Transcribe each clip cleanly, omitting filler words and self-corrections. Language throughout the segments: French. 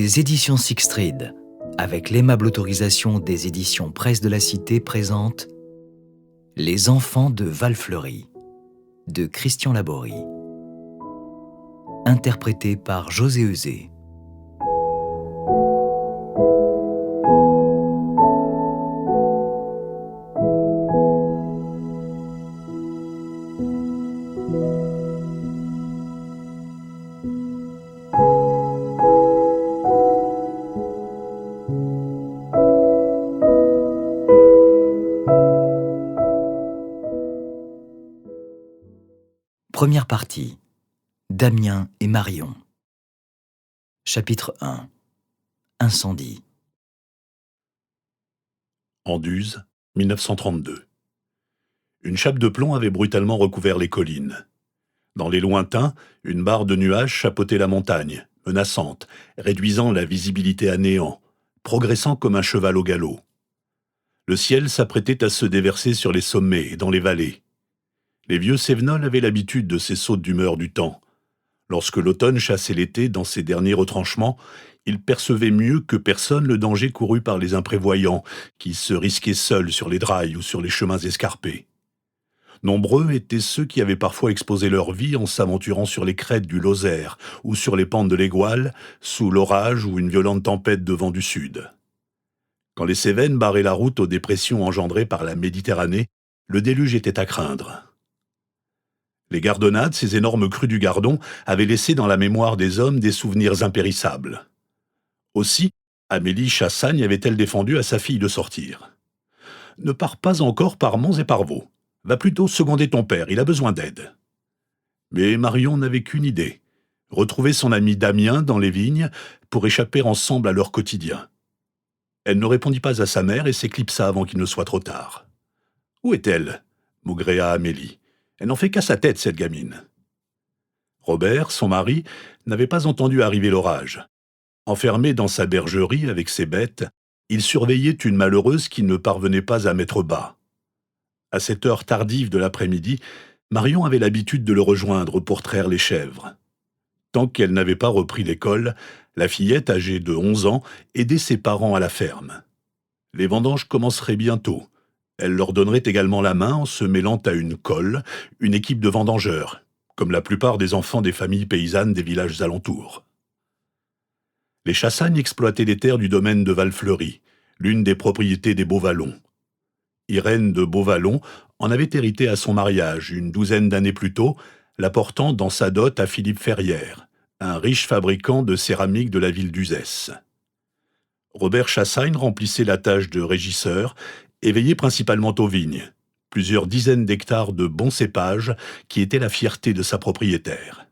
Les éditions Sixtrid, avec l'aimable autorisation des éditions Presse de la Cité, présentent Les enfants de Valfleury, de Christian Laborie, interprété par José Euzé. Première partie. Damien et Marion. Chapitre 1. Incendie. Anduze, 1932. Une chape de plomb avait brutalement recouvert les collines. Dans les lointains, une barre de nuages chapeautait la montagne, menaçante, réduisant la visibilité à néant, progressant comme un cheval au galop. Le ciel s'apprêtait à se déverser sur les sommets et dans les vallées. Les vieux Cévenols avaient l'habitude de ces sautes d'humeur du temps. Lorsque l'automne chassait l'été dans ses derniers retranchements, ils percevaient mieux que personne le danger couru par les imprévoyants, qui se risquaient seuls sur les drailles ou sur les chemins escarpés. Nombreux étaient ceux qui avaient parfois exposé leur vie en s'aventurant sur les crêtes du Lozère ou sur les pentes de l'Aiguale, sous l'orage ou une violente tempête de vent du sud. Quand les Cévennes barraient la route aux dépressions engendrées par la Méditerranée, le déluge était à craindre. Les gardonnades, ces énormes crues du Gardon, avaient laissé dans la mémoire des hommes des souvenirs impérissables. Aussi, Amélie Chassagne avait-elle défendu à sa fille de sortir. « Ne pars pas encore par monts et par vaux. Va plutôt seconder ton père, il a besoin d'aide. » Mais Marion n'avait qu'une idée, retrouver son ami Damien dans les vignes pour échapper ensemble à leur quotidien. Elle ne répondit pas à sa mère et s'éclipsa avant qu'il ne soit trop tard. « Où est-elle » maugréa Amélie. « Elle n'en fait qu'à sa tête, cette gamine. » Robert, son mari, n'avait pas entendu arriver l'orage. Enfermé dans sa bergerie avec ses bêtes, il surveillait une malheureuse qui ne parvenait pas à mettre bas. À cette heure tardive de l'après-midi, Marion avait l'habitude de le rejoindre pour traire les chèvres. Tant qu'elle n'avait pas repris l'école, la fillette, âgée de 11 ans, aidait ses parents à la ferme. Les vendanges commenceraient bientôt. Elle leur donnerait également la main en se mêlant à une colle, une équipe de vendangeurs, comme la plupart des enfants des familles paysannes des villages alentours. Les Chassagnes exploitaient les terres du domaine de Valfleury, l'une des propriétés des Beauvallon. Irène de Beauvallon en avait hérité à son mariage, une douzaine d'années plus tôt, l'apportant dans sa dot à Philippe Ferrière, un riche fabricant de céramique de la ville d'Uzès. Robert Chassagne remplissait la tâche de régisseur et veillait principalement aux vignes, plusieurs dizaines d'hectares de bons cépages qui étaient la fierté de sa propriétaire.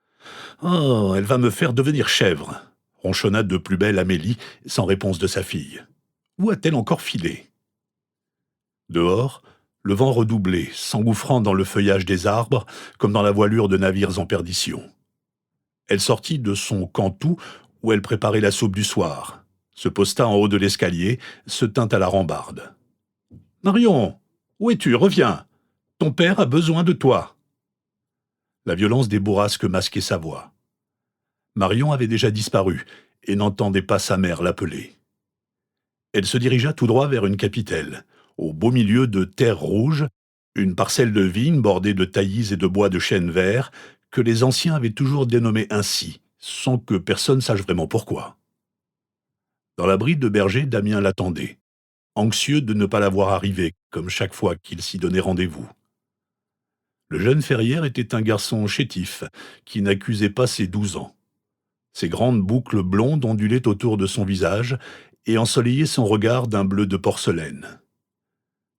« Oh, elle va me faire devenir chèvre !» ronchonna de plus belle Amélie, sans réponse de sa fille. « Où a-t-elle encore filé ?» Dehors, le vent redoublait, s'engouffrant dans le feuillage des arbres, comme dans la voilure de navires en perdition. Elle sortit de son cantou, où elle préparait la soupe du soir, se posta en haut de l'escalier, se tint à la rambarde. « Marion, où es-tu? Reviens! Ton père a besoin de toi !» La violence des bourrasques masquait sa voix. Marion avait déjà disparu et n'entendait pas sa mère l'appeler. Elle se dirigea tout droit vers une capitelle, au beau milieu de terres rouges, une parcelle de vigne bordée de taillis et de bois de chêne vert que les anciens avaient toujours dénommé ainsi, sans que personne sache vraiment pourquoi. Dans l'abri de berger, Damien l'attendait, anxieux de ne pas la voir arriver, comme chaque fois qu'il s'y donnait rendez-vous. Le jeune Ferrière était un garçon chétif, qui n'accusait pas ses 12 ans. Ses grandes boucles blondes ondulaient autour de son visage et ensoleillaient son regard d'un bleu de porcelaine.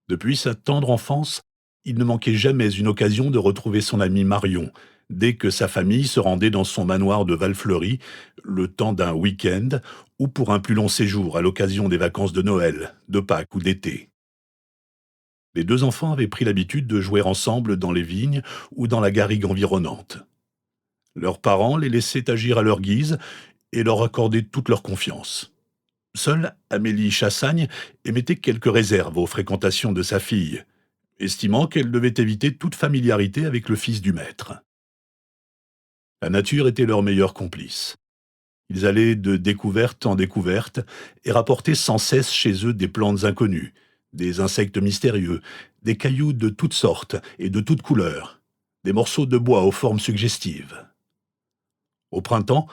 Depuis sa tendre enfance, il ne manquait jamais une occasion de retrouver son ami Marion, dès que sa famille se rendait dans son manoir de Valfleury, le temps d'un week-end ou pour un plus long séjour à l'occasion des vacances de Noël, de Pâques ou d'été. Les deux enfants avaient pris l'habitude de jouer ensemble dans les vignes ou dans la garrigue environnante. Leurs parents les laissaient agir à leur guise et leur accordaient toute leur confiance. Seule Amélie Chassagne émettait quelques réserves aux fréquentations de sa fille, estimant qu'elle devait éviter toute familiarité avec le fils du maître. La nature était leur meilleure complice. Ils allaient de découverte en découverte et rapportaient sans cesse chez eux des plantes inconnues, des insectes mystérieux, des cailloux de toutes sortes et de toutes couleurs, des morceaux de bois aux formes suggestives. Au printemps,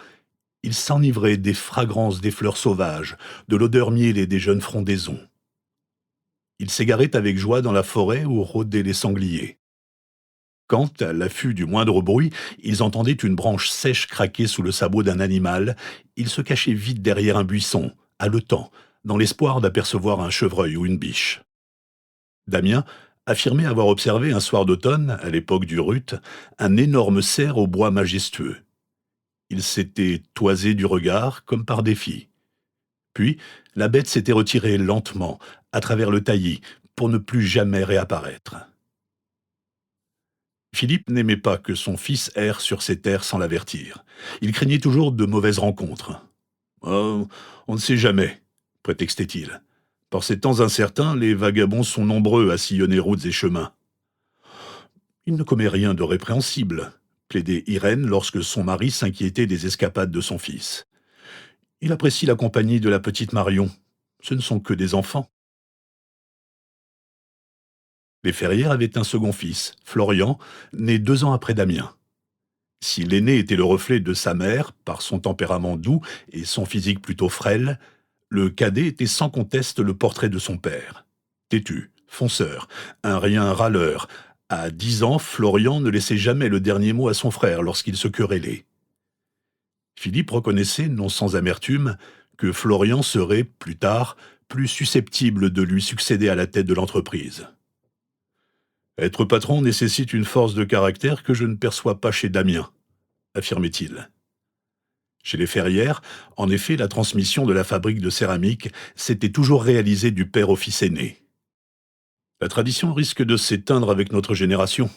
ils s'enivraient des fragrances des fleurs sauvages, de l'odeur mielée des jeunes frondaisons. Ils s'égaraient avec joie dans la forêt où rôdaient les sangliers. Quand, à l'affût du moindre bruit, ils entendaient une branche sèche craquer sous le sabot d'un animal, ils se cachaient vite derrière un buisson, haletant, dans l'espoir d'apercevoir un chevreuil ou une biche. Damien affirmait avoir observé un soir d'automne, à l'époque du rut, un énorme cerf au bois majestueux. Il s'était toisé du regard comme par défi. Puis, la bête s'était retirée lentement, à travers le taillis, pour ne plus jamais réapparaître. Philippe n'aimait pas que son fils erre sur ces terres sans l'avertir. Il craignait toujours de mauvaises rencontres. Oh, on ne sait jamais, prétextait-il. Par ces temps incertains, les vagabonds sont nombreux à sillonner routes et chemins. Il ne commet rien de répréhensible, plaidait Irène lorsque son mari s'inquiétait des escapades de son fils. Il apprécie la compagnie de la petite Marion. Ce ne sont que des enfants. Les Ferrières avaient un second fils, Florian, né 2 ans après Damien. Si l'aîné était le reflet de sa mère, par son tempérament doux et son physique plutôt frêle, le cadet était sans conteste le portrait de son père. Têtu, fonceur, un rien râleur. À 10 ans, Florian ne laissait jamais le dernier mot à son frère lorsqu'il se querellait. Philippe reconnaissait, non sans amertume, que Florian serait, plus tard, plus susceptible de lui succéder à la tête de l'entreprise. Être patron nécessite une force de caractère que je ne perçois pas chez Damien, affirmait-il. Chez les Ferrières, en effet, la transmission de la fabrique de céramique s'était toujours réalisée du père au fils aîné. La tradition risque de s'éteindre avec notre génération,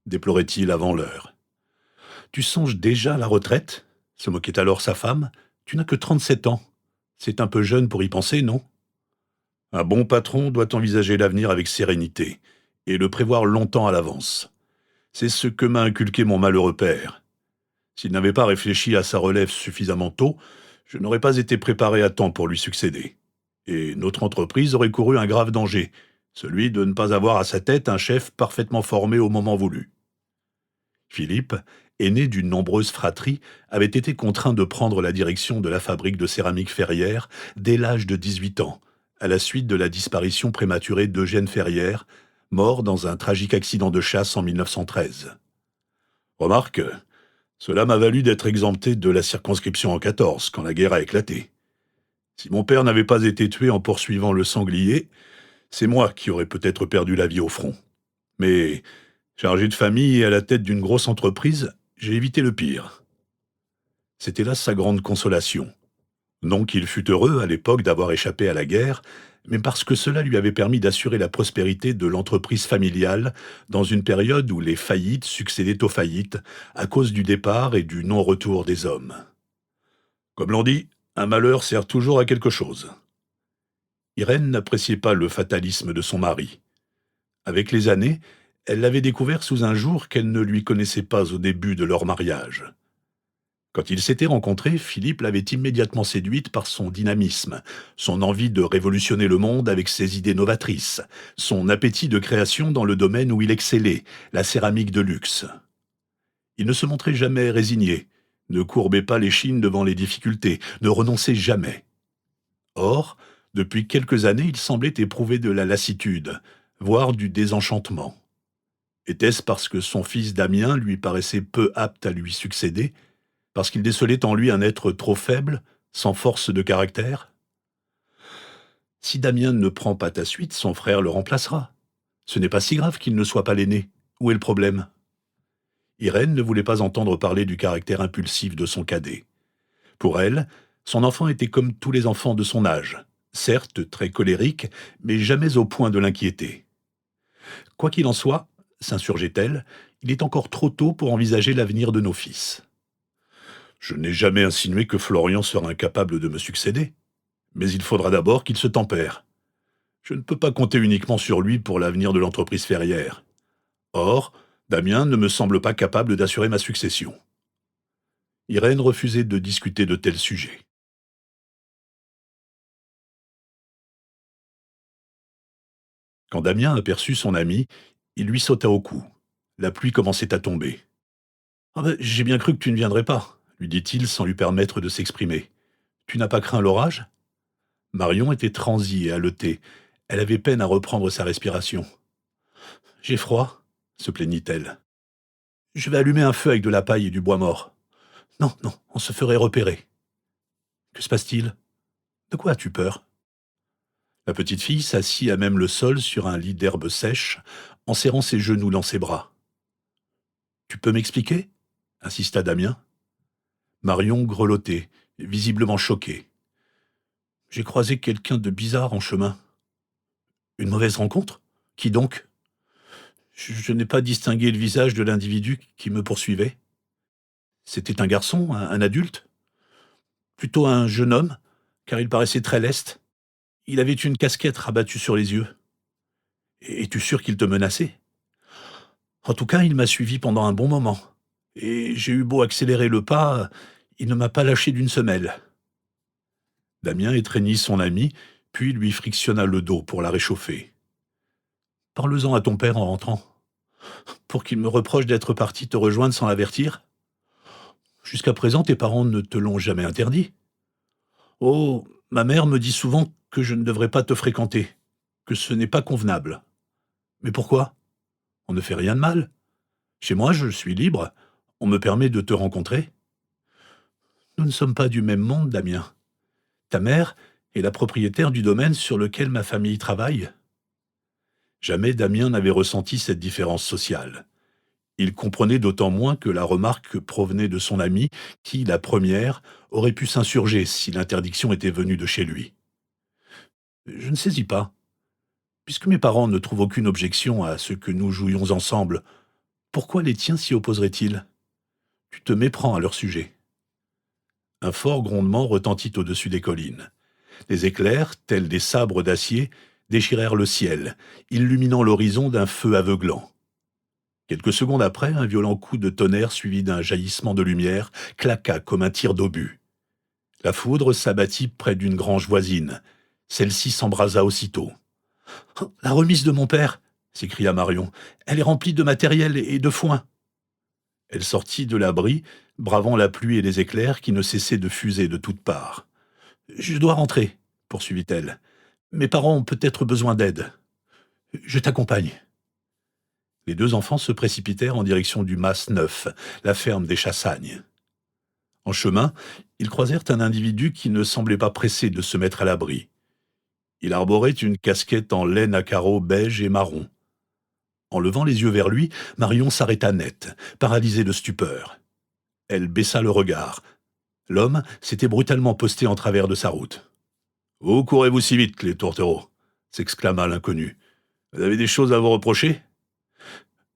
déplorait-il avant l'heure. Tu songes déjà à la retraite ? Se moquait alors sa femme. Tu n'as que 37 ans. C'est un peu jeune pour y penser, non ? Un bon patron doit envisager l'avenir avec sérénité et le prévoir longtemps à l'avance. C'est ce que m'a inculqué mon malheureux père. S'il n'avait pas réfléchi à sa relève suffisamment tôt, je n'aurais pas été préparé à temps pour lui succéder. Et notre entreprise aurait couru un grave danger, celui de ne pas avoir à sa tête un chef parfaitement formé au moment voulu. Philippe, aîné d'une nombreuse fratrie, avait été contraint de prendre la direction de la fabrique de céramique Ferrière dès l'âge de 18 ans, à la suite de la disparition prématurée d'Eugène Ferrière, mort dans un tragique accident de chasse en 1913. Remarque, cela m'a valu d'être exempté de la circonscription en 14, quand la guerre a éclaté. Si mon père n'avait pas été tué en poursuivant le sanglier, c'est moi qui aurais peut-être perdu la vie au front. Mais, chargé de famille et à la tête d'une grosse entreprise, j'ai évité le pire. C'était là sa grande consolation. Non qu'il fût heureux à l'époque d'avoir échappé à la guerre, mais parce que cela lui avait permis d'assurer la prospérité de l'entreprise familiale dans une période où les faillites succédaient aux faillites à cause du départ et du non-retour des hommes. Comme l'on dit, un malheur sert toujours à quelque chose. Irène n'appréciait pas le fatalisme de son mari. Avec les années, elle l'avait découvert sous un jour qu'elle ne lui connaissait pas au début de leur mariage. Quand ils s'étaient rencontrés, Philippe l'avait immédiatement séduite par son dynamisme, son envie de révolutionner le monde avec ses idées novatrices, son appétit de création dans le domaine où il excellait, la céramique de luxe. Il ne se montrait jamais résigné, ne courbait pas l'échine devant les difficultés, ne renonçait jamais. Or, depuis quelques années, il semblait éprouver de la lassitude, voire du désenchantement. Était-ce parce que son fils Damien lui paraissait peu apte à lui succéder ? Parce qu'il décelait en lui un être trop faible, sans force de caractère ? Si Damien ne prend pas ta suite, son frère le remplacera. Ce n'est pas si grave qu'il ne soit pas l'aîné. Où est le problème ? Irène ne voulait pas entendre parler du caractère impulsif de son cadet. Pour elle, son enfant était comme tous les enfants de son âge, certes très colérique, mais jamais au point de l'inquiéter. Quoi qu'il en soit, s'insurgeait-elle, il est encore trop tôt pour envisager l'avenir de nos fils. Je n'ai jamais insinué que Florian sera incapable de me succéder. Mais il faudra d'abord qu'il se tempère. Je ne peux pas compter uniquement sur lui pour l'avenir de l'entreprise Ferrière. Or, Damien ne me semble pas capable d'assurer ma succession. Irène refusait de discuter de tels sujets. Quand Damien aperçut son ami, il lui sauta au cou. La pluie commençait à tomber. « Ah ben, j'ai bien cru que tu ne viendrais pas, » lui dit-il sans lui permettre de s'exprimer. « Tu n'as pas craint l'orage ?» Marion était transie et haletée. Elle avait peine à reprendre sa respiration. « J'ai froid, » se plaignit-elle. « Je vais allumer un feu avec de la paille et du bois mort. »« Non, non, on se ferait repérer. »« Que se passe-t-il ? De quoi as-tu peur ?» La petite fille s'assit à même le sol sur un lit d'herbe sèche, en serrant ses genoux dans ses bras. « Tu peux m'expliquer ?» insista Damien. Marion grelottait, visiblement choquée. « J'ai croisé quelqu'un de bizarre en chemin. »« Une mauvaise rencontre ? Qui donc ? » Je n'ai pas distingué le visage de l'individu qui me poursuivait. C'était un garçon, un adulte ? Plutôt un jeune homme, car il paraissait très leste. Il avait une casquette rabattue sur les yeux. Es-tu sûr qu'il te menaçait ? En tout cas, il m'a suivi pendant un bon moment. Et j'ai eu beau accélérer le pas, il ne m'a pas lâché d'une semelle. Damien étreignit son ami, puis lui frictionna le dos pour la réchauffer. « Parle-en à ton père en rentrant. Pour qu'il me reproche d'être parti te rejoindre sans l'avertir ? Jusqu'à présent, tes parents ne te l'ont jamais interdit. Oh, ma mère me dit souvent que je ne devrais pas te fréquenter, que ce n'est pas convenable. Mais pourquoi ? On ne fait rien de mal. Chez moi, je suis libre. On me permet de te rencontrer. Nous ne sommes pas du même monde, Damien. Ta mère est la propriétaire du domaine sur lequel ma famille travaille. » Jamais Damien n'avait ressenti cette différence sociale. Il comprenait d'autant moins que la remarque provenait de son amie qui, la première, aurait pu s'insurger si l'interdiction était venue de chez lui. « Je ne saisis pas. Puisque mes parents ne trouvent aucune objection à ce que nous jouions ensemble, pourquoi les tiens s'y opposeraient-ils ? Tu te méprends à leur sujet. » Un fort grondement retentit au-dessus des collines. Les éclairs, tels des sabres d'acier, déchirèrent le ciel, illuminant l'horizon d'un feu aveuglant. Quelques secondes après, un violent coup de tonnerre suivi d'un jaillissement de lumière claqua comme un tir d'obus. La foudre s'abattit près d'une grange voisine. Celle-ci s'embrasa aussitôt. « La remise de mon père !» s'écria Marion. « Elle est remplie de matériel et de foin. » Elle sortit de l'abri, bravant la pluie et les éclairs qui ne cessaient de fuser de toutes parts. « Je dois rentrer, » poursuivit-elle. « Mes parents ont peut-être besoin d'aide. Je t'accompagne. » Les deux enfants se précipitèrent en direction du Mas Neuf, la ferme des Chassagnes. En chemin, ils croisèrent un individu qui ne semblait pas pressé de se mettre à l'abri. Il arborait une casquette en laine à carreaux beige et marron. En levant les yeux vers lui, Marion s'arrêta net, paralysée de stupeur. Elle baissa le regard. L'homme s'était brutalement posté en travers de sa route. « Où courez-vous si vite, les tourtereaux ?» s'exclama l'inconnu. « Vous avez des choses à vous reprocher ?»«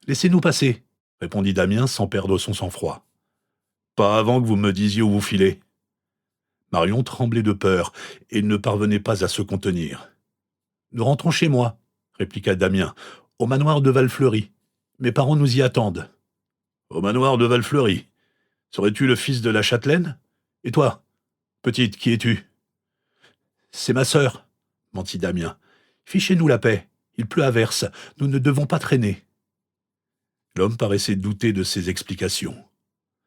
Laissez-nous passer, » répondit Damien sans perdre son sang-froid. « Pas avant que vous me disiez où vous filez. » Marion tremblait de peur et ne parvenait pas à se contenir. « Nous rentrons chez moi, » répliqua Damien, « au manoir de Valfleury. Mes parents nous y attendent. »« Au manoir de Valfleury. Serais-tu le fils de la châtelaine ? Et toi, petite, qui es-tu ?»« C'est ma sœur, » mentit Damien. « Fichez-nous la paix. Il pleut à verse. Nous ne devons pas traîner. » L'homme paraissait douter de ses explications.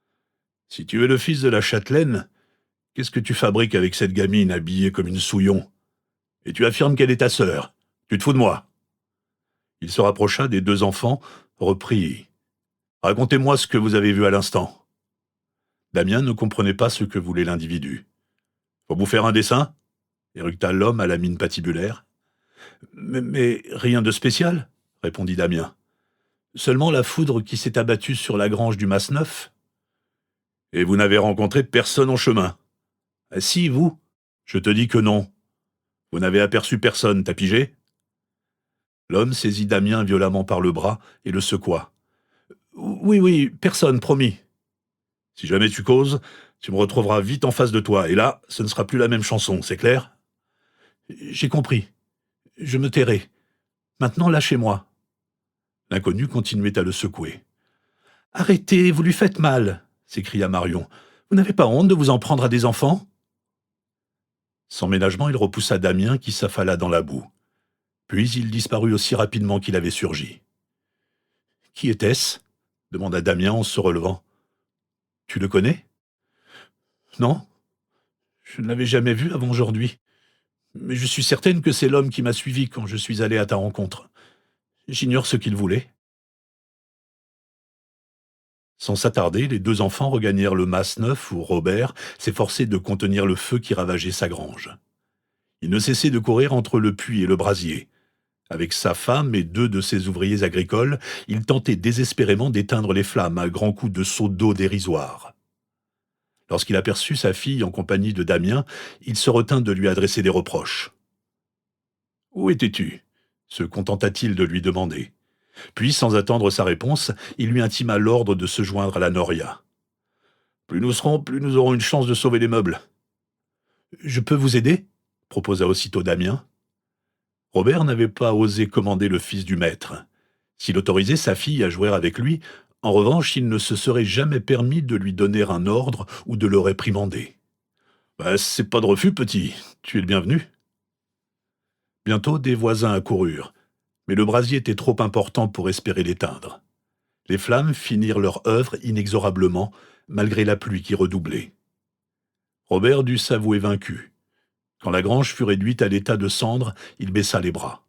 « Si tu es le fils de la châtelaine, qu'est-ce que tu fabriques avec cette gamine habillée comme une souillon ? Et tu affirmes qu'elle est ta sœur. Tu te fous de moi ?» Il se rapprocha des deux enfants, reprit. « Racontez-moi ce que vous avez vu à l'instant. » Damien ne comprenait pas ce que voulait l'individu. « Faut vous faire un dessin ?» éructa l'homme à la mine patibulaire. « Mais rien de spécial, » répondit Damien. « Seulement la foudre qui s'est abattue sur la grange du Mas Neuf. »« Et vous n'avez rencontré personne en chemin ? » ?»« Ah si, vous ? » ?»« Je te dis que non. Vous n'avez aperçu personne, t'as pigé ?» L'homme saisit Damien violemment par le bras et le secoua. « Oui, oui, personne, promis. »« Si jamais tu causes, tu me retrouveras vite en face de toi, et là, ce ne sera plus la même chanson, c'est clair ? » ?»« J'ai compris. Je me tairai. Maintenant, lâchez-moi. » L'inconnu continuait à le secouer. « Arrêtez, vous lui faites mal !» s'écria Marion. Vous n'avez pas honte de vous en prendre à des enfants ?» Sans ménagement, il repoussa Damien qui s'affala dans la boue. Puis il disparut aussi rapidement qu'il avait surgi. « Qui était-ce » demanda Damien en se relevant. « Tu le connais ?»« Non, je ne l'avais jamais vu avant aujourd'hui. Mais je suis certaine que c'est l'homme qui m'a suivi quand je suis allé à ta rencontre. J'ignore ce qu'il voulait. » Sans s'attarder, les deux enfants regagnèrent le mas neuf où Robert s'efforçait de contenir le feu qui ravageait sa grange. Il ne cessait de courir entre le puits et le brasier. Avec sa femme et deux de ses ouvriers agricoles, il tentait désespérément d'éteindre les flammes à grands coups de seaux d'eau dérisoires. Lorsqu'il aperçut sa fille en compagnie de Damien, il se retint de lui adresser des reproches. « Où étais-tu » se contenta-t-il de lui demander. Puis, sans attendre sa réponse, il lui intima l'ordre de se joindre à la Noria. « Plus nous serons, plus nous aurons une chance de sauver les meubles. »« Je peux vous aider » proposa aussitôt Damien. Robert n'avait pas osé commander le fils du maître. S'il autorisait sa fille à jouer avec lui, en revanche, il ne se serait jamais permis de lui donner un ordre ou de le réprimander. « C'est pas de refus, petit, tu es le bienvenu. » Bientôt, des voisins accoururent, mais le brasier était trop important pour espérer l'éteindre. Les flammes finirent leur œuvre inexorablement, malgré la pluie qui redoublait. Robert dut s'avouer vaincu. Quand la grange fut réduite à l'état de cendre, il baissa les bras.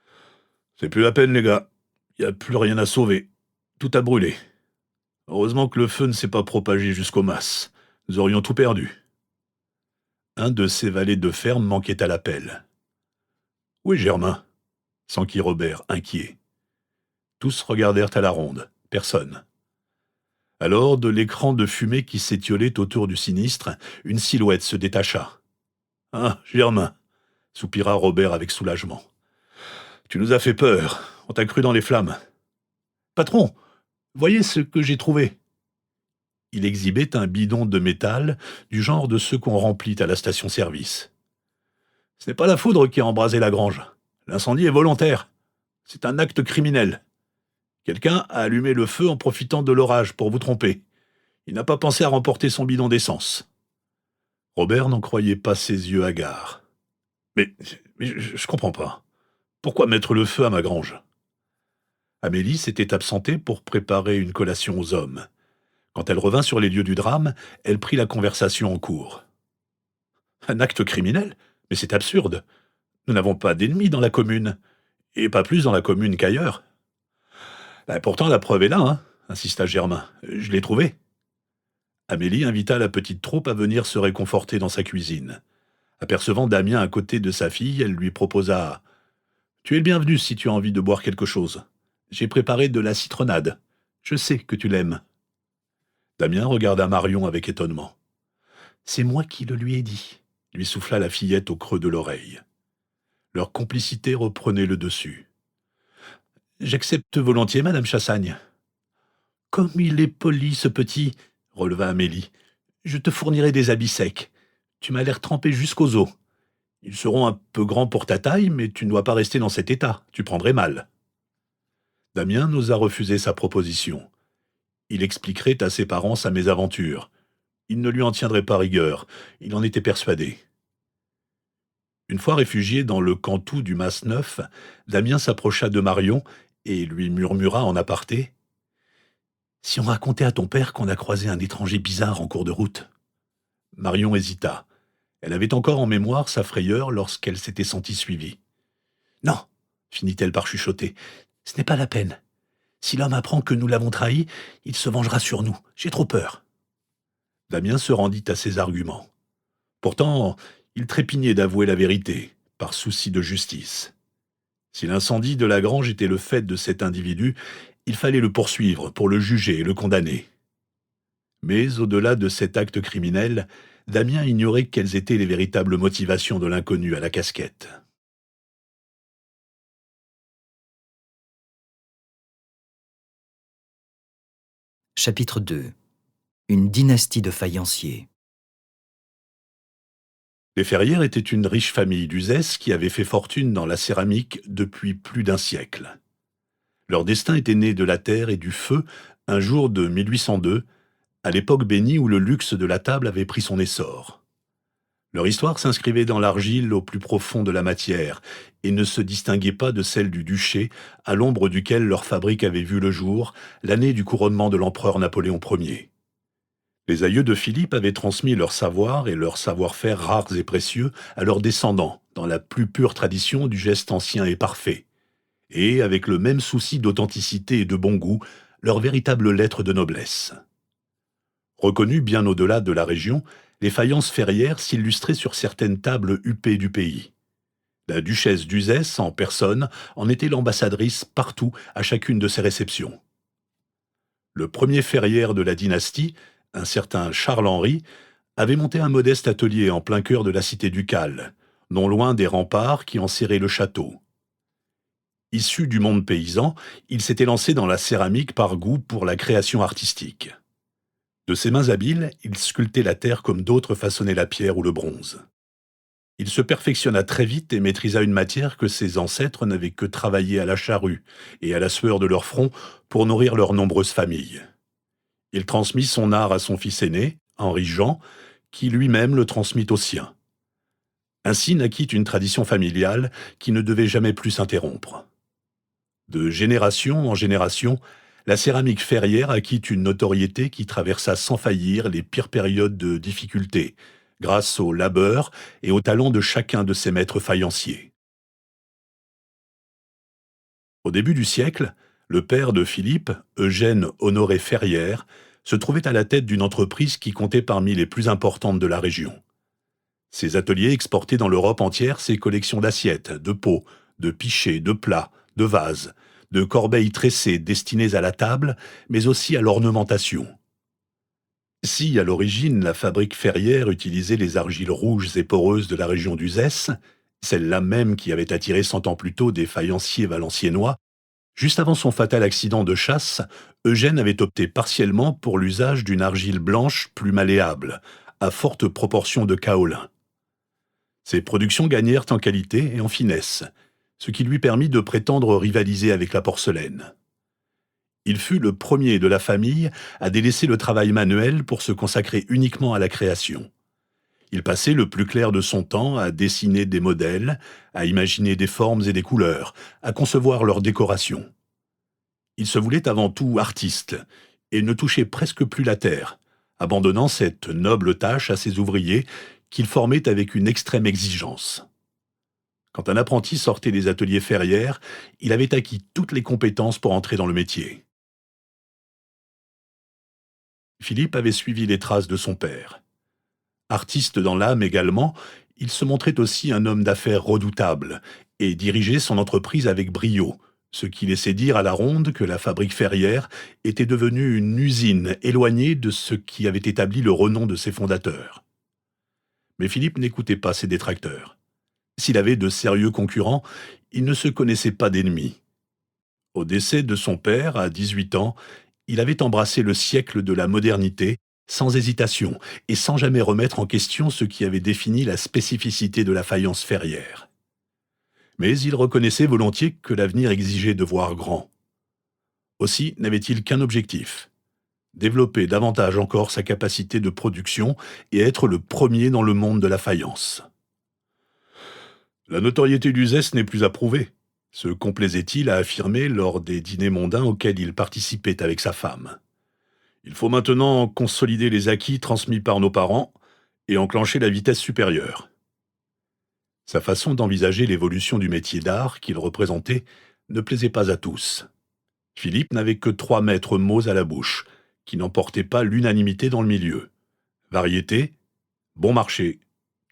« C'est plus la peine, les gars. Il n'y a plus rien à sauver. Tout a brûlé. Heureusement que le feu ne s'est pas propagé jusqu'au mas. Nous aurions tout perdu. » Un de ses valets de ferme manquait à l'appel. « Où est Germain ?» s'enquit Robert, inquiet. Tous regardèrent à la ronde. Personne. Alors, de l'écran de fumée qui s'étiolait autour du sinistre, une silhouette se détacha. « Ah, Germain !» soupira Robert avec soulagement. « Tu nous as fait peur. On t'a cru dans les flammes. »« Patron, voyez ce que j'ai trouvé. » Il exhibait un bidon de métal du genre de ceux qu'on remplit à la station-service. « Ce n'est pas la foudre qui a embrasé la grange. L'incendie est volontaire. C'est un acte criminel. Quelqu'un a allumé le feu en profitant de l'orage pour vous tromper. Il n'a pas pensé à remporter son bidon d'essence. » Robert n'en croyait pas ses yeux hagards. « Mais je comprends pas. Pourquoi mettre le feu à ma grange ?» Amélie s'était absentée pour préparer une collation aux hommes. Quand elle revint sur les lieux du drame, elle prit la conversation en cours. « Un acte criminel ? Mais c'est absurde. Nous n'avons pas d'ennemis dans la commune. Et pas plus dans la commune qu'ailleurs. »« Pourtant, la preuve est là, hein, insista Germain. « Je l'ai trouvée. » Amélie invita la petite troupe à venir se réconforter dans sa cuisine. Apercevant Damien à côté de sa fille, elle lui proposa « Tu es le bienvenu si tu as envie de boire quelque chose. J'ai préparé de la citronnade. Je sais que tu l'aimes. » Damien regarda Marion avec étonnement. « C'est moi qui le lui ai dit », lui souffla la fillette au creux de l'oreille. Leur complicité reprenait le dessus. « J'accepte volontiers, Madame Chassagne. »« Comme il est poli, ce petit !» releva Amélie. « Je te fournirai des habits secs. Tu m'as l'air trempé jusqu'aux os. Ils seront un peu grands pour ta taille, mais tu ne dois pas rester dans cet état. Tu prendrais mal. » Damien n'osa refuser sa proposition. Il expliquerait à ses parents sa mésaventure. Il ne lui en tiendrait pas rigueur. Il en était persuadé. Une fois réfugié dans le cantou du mas neuf, Damien s'approcha de Marion et lui murmura en aparté « Si on racontait à ton père qu'on a croisé un étranger bizarre en cours de route ?» Marion hésita. Elle avait encore en mémoire sa frayeur lorsqu'elle s'était sentie suivie. « Non !» finit-elle par chuchoter. « Ce n'est pas la peine. Si l'homme apprend que nous l'avons trahi, il se vengera sur nous. J'ai trop peur. » Damien se rendit à ses arguments. Pourtant, il trépignait d'avouer la vérité, par souci de justice. Si l'incendie de la grange était le fait de cet individu, il fallait le poursuivre pour le juger et le condamner. Mais au-delà de cet acte criminel, Damien ignorait quelles étaient les véritables motivations de l'inconnu à la casquette. Chapitre 2. Une dynastie de faïenciers. Les Ferrières étaient une riche famille d'Uzès qui avait fait fortune dans la céramique depuis plus d'un siècle. Leur destin était né de la terre et du feu un jour de 1802, à l'époque bénie où le luxe de la table avait pris son essor. Leur histoire s'inscrivait dans l'argile au plus profond de la matière et ne se distinguait pas de celle du duché, à l'ombre duquel leur fabrique avait vu le jour, l'année du couronnement de l'empereur Napoléon Ier. Les aïeux de Philippe avaient transmis leur savoir et leur savoir-faire rares et précieux à leurs descendants, dans la plus pure tradition du geste ancien et parfait, et avec le même souci d'authenticité et de bon goût, leur véritable lettre de noblesse. Reconnues bien au-delà de la région, les faïences ferrières s'illustraient sur certaines tables huppées du pays. La duchesse d'Uzès, en personne, en était l'ambassadrice partout à chacune de ses réceptions. Le premier ferrière de la dynastie, un certain Charles-Henri, avait monté un modeste atelier en plein cœur de la cité ducale, non loin des remparts qui enserraient le château. Issu du monde paysan, il s'était lancé dans la céramique par goût pour la création artistique. De ses mains habiles, il sculptait la terre comme d'autres façonnaient la pierre ou le bronze. Il se perfectionna très vite et maîtrisa une matière que ses ancêtres n'avaient que travaillé à la charrue et à la sueur de leur front pour nourrir leurs nombreuses familles. Il transmit son art à son fils aîné, Henri-Jean, qui lui-même le transmit au sien. Ainsi naquit une tradition familiale qui ne devait jamais plus s'interrompre. De génération en génération, la céramique ferrière acquit une notoriété qui traversa sans faillir les pires périodes de difficulté, grâce au labeur et au talent de chacun de ses maîtres faïenciers. Au début du siècle, le père de Philippe, Eugène Honoré Ferrière, se trouvait à la tête d'une entreprise qui comptait parmi les plus importantes de la région. Ses ateliers exportaient dans l'Europe entière ses collections d'assiettes, de pots, de pichets, de plats, de vases, de corbeilles tressées destinées à la table, mais aussi à l'ornementation. Si, à l'origine, la fabrique ferrière utilisait les argiles rouges et poreuses de la région d'Uzès, celle-là même qui avait attiré 100 ans plus tôt des faïenciers valenciennois, juste avant son fatal accident de chasse, Eugène avait opté partiellement pour l'usage d'une argile blanche plus malléable, à forte proportion de kaolin. Ses productions gagnèrent en qualité et en finesse, ce qui lui permit de prétendre rivaliser avec la porcelaine. Il fut le premier de la famille à délaisser le travail manuel pour se consacrer uniquement à la création. Il passait le plus clair de son temps à dessiner des modèles, à imaginer des formes et des couleurs, à concevoir leurs décorations. Il se voulait avant tout artiste et ne touchait presque plus la terre, abandonnant cette noble tâche à ses ouvriers qu'il formait avec une extrême exigence. Quand un apprenti sortait des ateliers ferrières, il avait acquis toutes les compétences pour entrer dans le métier. Philippe avait suivi les traces de son père. Artiste dans l'âme également, il se montrait aussi un homme d'affaires redoutable et dirigeait son entreprise avec brio, ce qui laissait dire à la ronde que la fabrique ferrière était devenue une usine éloignée de ce qui avait établi le renom de ses fondateurs. Mais Philippe n'écoutait pas ses détracteurs. S'il avait de sérieux concurrents, il ne se connaissait pas d'ennemis. Au décès de son père, à 18 ans, il avait embrassé le siècle de la modernité, sans hésitation, et sans jamais remettre en question ce qui avait défini la spécificité de la faïence ferrière. Mais il reconnaissait volontiers que l'avenir exigeait de voir grand. Aussi n'avait-il qu'un objectif: développer davantage encore sa capacité de production et être le premier dans le monde de la faïence. La notoriété d'Uzès n'est plus à prouver, se complaisait-il à affirmer lors des dîners mondains auxquels il participait avec sa femme. Il faut maintenant consolider les acquis transmis par nos parents et enclencher la vitesse supérieure. Sa façon d'envisager l'évolution du métier d'art qu'il représentait ne plaisait pas à tous. Philippe n'avait que 3 maîtres mots à la bouche, qui n'emportaient pas l'unanimité dans le milieu: variété, bon marché,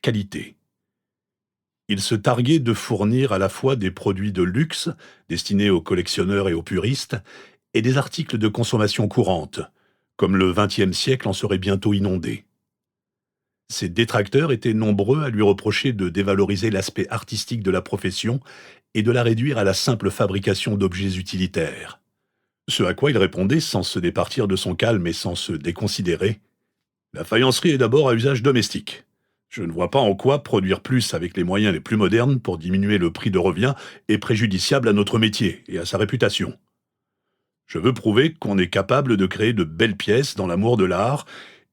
qualité. Il se targuait de fournir à la fois des produits de luxe, destinés aux collectionneurs et aux puristes, et des articles de consommation courante, comme le XXe siècle en serait bientôt inondé. Ses détracteurs étaient nombreux à lui reprocher de dévaloriser l'aspect artistique de la profession et de la réduire à la simple fabrication d'objets utilitaires. Ce à quoi il répondait sans se départir de son calme et sans se déconsidérer: la faïencerie est d'abord à usage domestique. Je ne vois pas en quoi produire plus avec les moyens les plus modernes pour diminuer le prix de revient est préjudiciable à notre métier et à sa réputation. Je veux prouver qu'on est capable de créer de belles pièces dans l'amour de l'art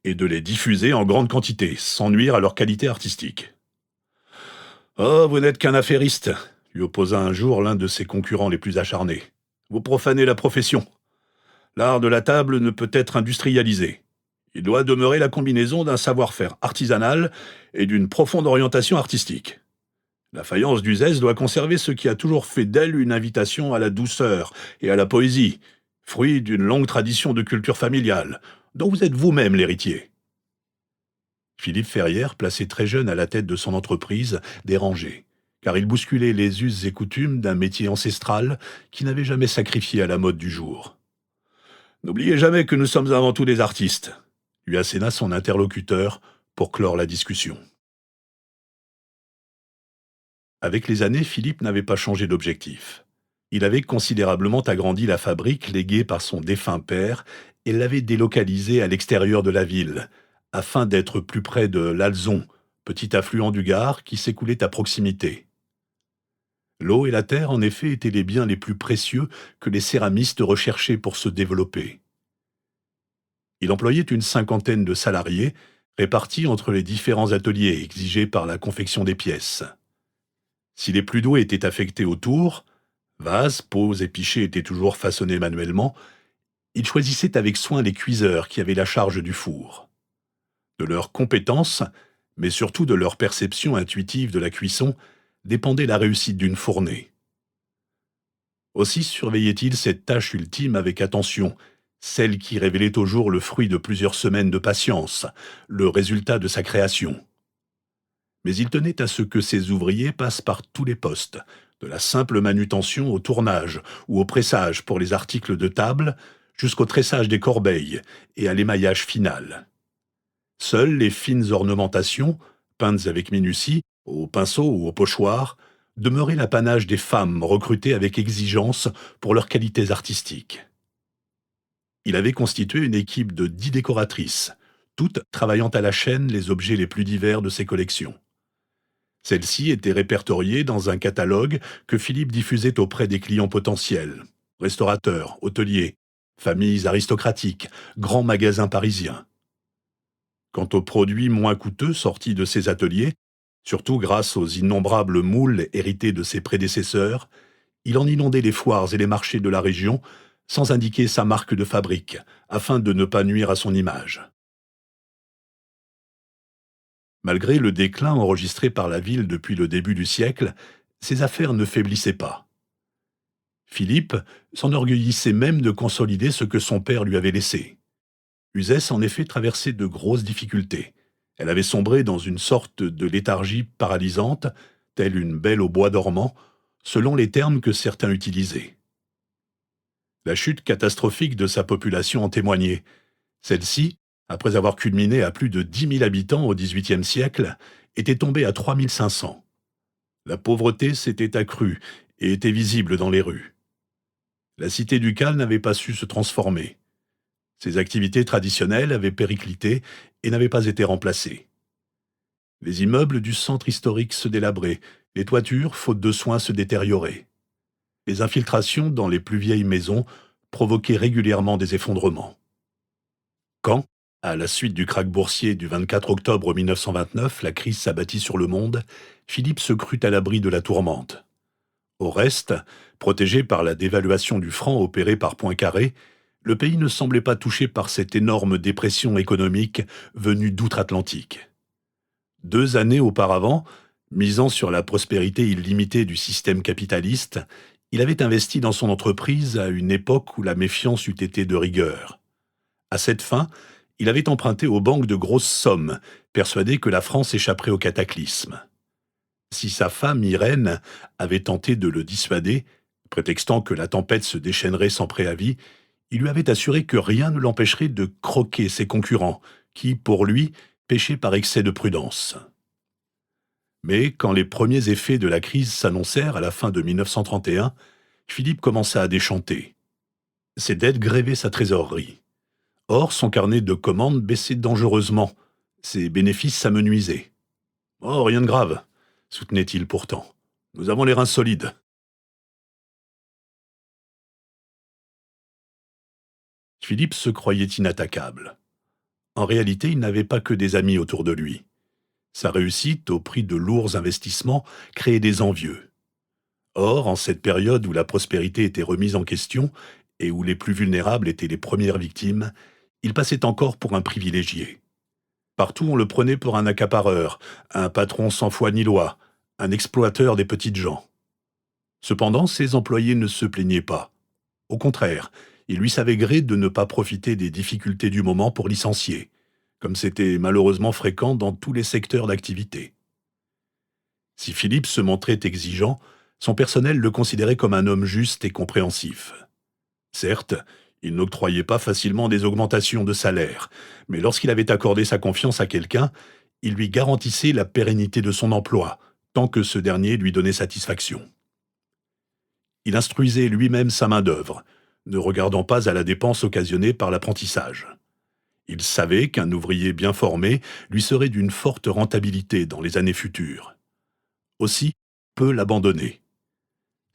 et de les diffuser en grande quantité, sans nuire à leur qualité artistique. Oh, vous n'êtes qu'un affairiste, lui opposa un jour l'un de ses concurrents les plus acharnés. Vous profanez la profession. L'art de la table ne peut être industrialisé. Il doit demeurer la combinaison d'un savoir-faire artisanal et d'une profonde orientation artistique. La faïence d'Uzès doit conserver ce qui a toujours fait d'elle une invitation à la douceur et à la poésie, fruit d'une longue tradition de culture familiale, dont vous êtes vous-même l'héritier. Philippe Ferrière, placé très jeune à la tête de son entreprise, dérangeait, car il bousculait les us et coutumes d'un métier ancestral qui n'avait jamais sacrifié à la mode du jour. N'oubliez jamais que nous sommes avant tout des artistes, lui asséna son interlocuteur pour clore la discussion. Avec les années, Philippe n'avait pas changé d'objectif. Il avait considérablement agrandi la fabrique léguée par son défunt père et l'avait délocalisée à l'extérieur de la ville, afin d'être plus près de l'Alzon, petit affluent du Gard qui s'écoulait à proximité. L'eau et la terre, en effet, étaient les biens les plus précieux que les céramistes recherchaient pour se développer. Il employait une cinquantaine de salariés, répartis entre les différents ateliers exigés par la confection des pièces. Si les plus doués étaient affectés aux tours, vases, pots et pichets étaient toujours façonnés manuellement, il choisissait avec soin les cuiseurs qui avaient la charge du four. De leurs compétences, mais surtout de leur perception intuitive de la cuisson, dépendait la réussite d'une fournée. Aussi surveillait-il cette tâche ultime avec attention, celle qui révélait au jour le fruit de plusieurs semaines de patience, le résultat de sa création. Mais il tenait à ce que ses ouvriers passent par tous les postes, de la simple manutention au tournage ou au pressage pour les articles de table, jusqu'au tressage des corbeilles et à l'émaillage final. Seules les fines ornementations, peintes avec minutie, au pinceau ou au pochoir, demeuraient l'apanage des femmes recrutées avec exigence pour leurs qualités artistiques. Il avait constitué une équipe de 10 décoratrices, toutes travaillant à la chaîne les objets les plus divers de ses collections. Celles-ci étaient répertoriées dans un catalogue que Philippe diffusait auprès des clients potentiels, restaurateurs, hôteliers, familles aristocratiques, grands magasins parisiens. Quant aux produits moins coûteux sortis de ses ateliers, surtout grâce aux innombrables moules hérités de ses prédécesseurs, il en inondait les foires et les marchés de la région sans indiquer sa marque de fabrique, afin de ne pas nuire à son image. Malgré le déclin enregistré par la ville depuis le début du siècle, ses affaires ne faiblissaient pas. Philippe s'enorgueillissait même de consolider ce que son père lui avait laissé. Uzès en effet traversait de grosses difficultés. Elle avait sombré dans une sorte de léthargie paralysante, telle une belle au bois dormant, selon les termes que certains utilisaient. La chute catastrophique de sa population en témoignait. Celle-ci, après avoir culminé à plus de 10 000 habitants au XVIIIe siècle, était tombée à 3 500. La pauvreté s'était accrue et était visible dans les rues. La cité ducale n'avait pas su se transformer. Ses activités traditionnelles avaient périclité et n'avaient pas été remplacées. Les immeubles du centre historique se délabraient, les toitures, faute de soins, se détérioraient. Les infiltrations dans les plus vieilles maisons provoquaient régulièrement des effondrements. Quand, à la suite du krach boursier du 24 octobre 1929, la crise s'abattit sur le monde, Philippe se crut à l'abri de la tourmente. Au reste, protégé par la dévaluation du franc opérée par Poincaré, le pays ne semblait pas touché par cette énorme dépression économique venue d'outre-Atlantique. 2 années auparavant, misant sur la prospérité illimitée du système capitaliste, il avait investi dans son entreprise à une époque où la méfiance eût été de rigueur. À cette fin, il avait emprunté aux banques de grosses sommes, persuadé que la France échapperait au cataclysme. Si sa femme, Irène, avait tenté de le dissuader, prétextant que la tempête se déchaînerait sans préavis, il lui avait assuré que rien ne l'empêcherait de croquer ses concurrents, qui, pour lui, péchaient par excès de prudence. Mais quand les premiers effets de la crise s'annoncèrent à la fin de 1931, Philippe commença à déchanter. Ses dettes grévaient sa trésorerie. Or, son carnet de commandes baissait dangereusement. Ses bénéfices s'amenuisaient. « Oh, rien de grave », soutenait-il pourtant. « Nous avons les reins solides. » Philippe se croyait inattaquable. En réalité, il n'avait pas que des amis autour de lui. Sa réussite, au prix de lourds investissements, créait des envieux. Or, en cette période où la prospérité était remise en question et où les plus vulnérables étaient les premières victimes, il passait encore pour un privilégié. Partout, on le prenait pour un accapareur, un patron sans foi ni loi, un exploiteur des petites gens. Cependant, ses employés ne se plaignaient pas. Au contraire, il lui savait gré de ne pas profiter des difficultés du moment pour licencier, comme c'était malheureusement fréquent dans tous les secteurs d'activité. Si Philippe se montrait exigeant, son personnel le considérait comme un homme juste et compréhensif. Certes, il n'octroyait pas facilement des augmentations de salaire, mais lorsqu'il avait accordé sa confiance à quelqu'un, il lui garantissait la pérennité de son emploi, tant que ce dernier lui donnait satisfaction. Il instruisait lui-même sa main-d'œuvre, ne regardant pas à la dépense occasionnée par l'apprentissage. Il savait qu'un ouvrier bien formé lui serait d'une forte rentabilité dans les années futures. Aussi, peu l'abandonner.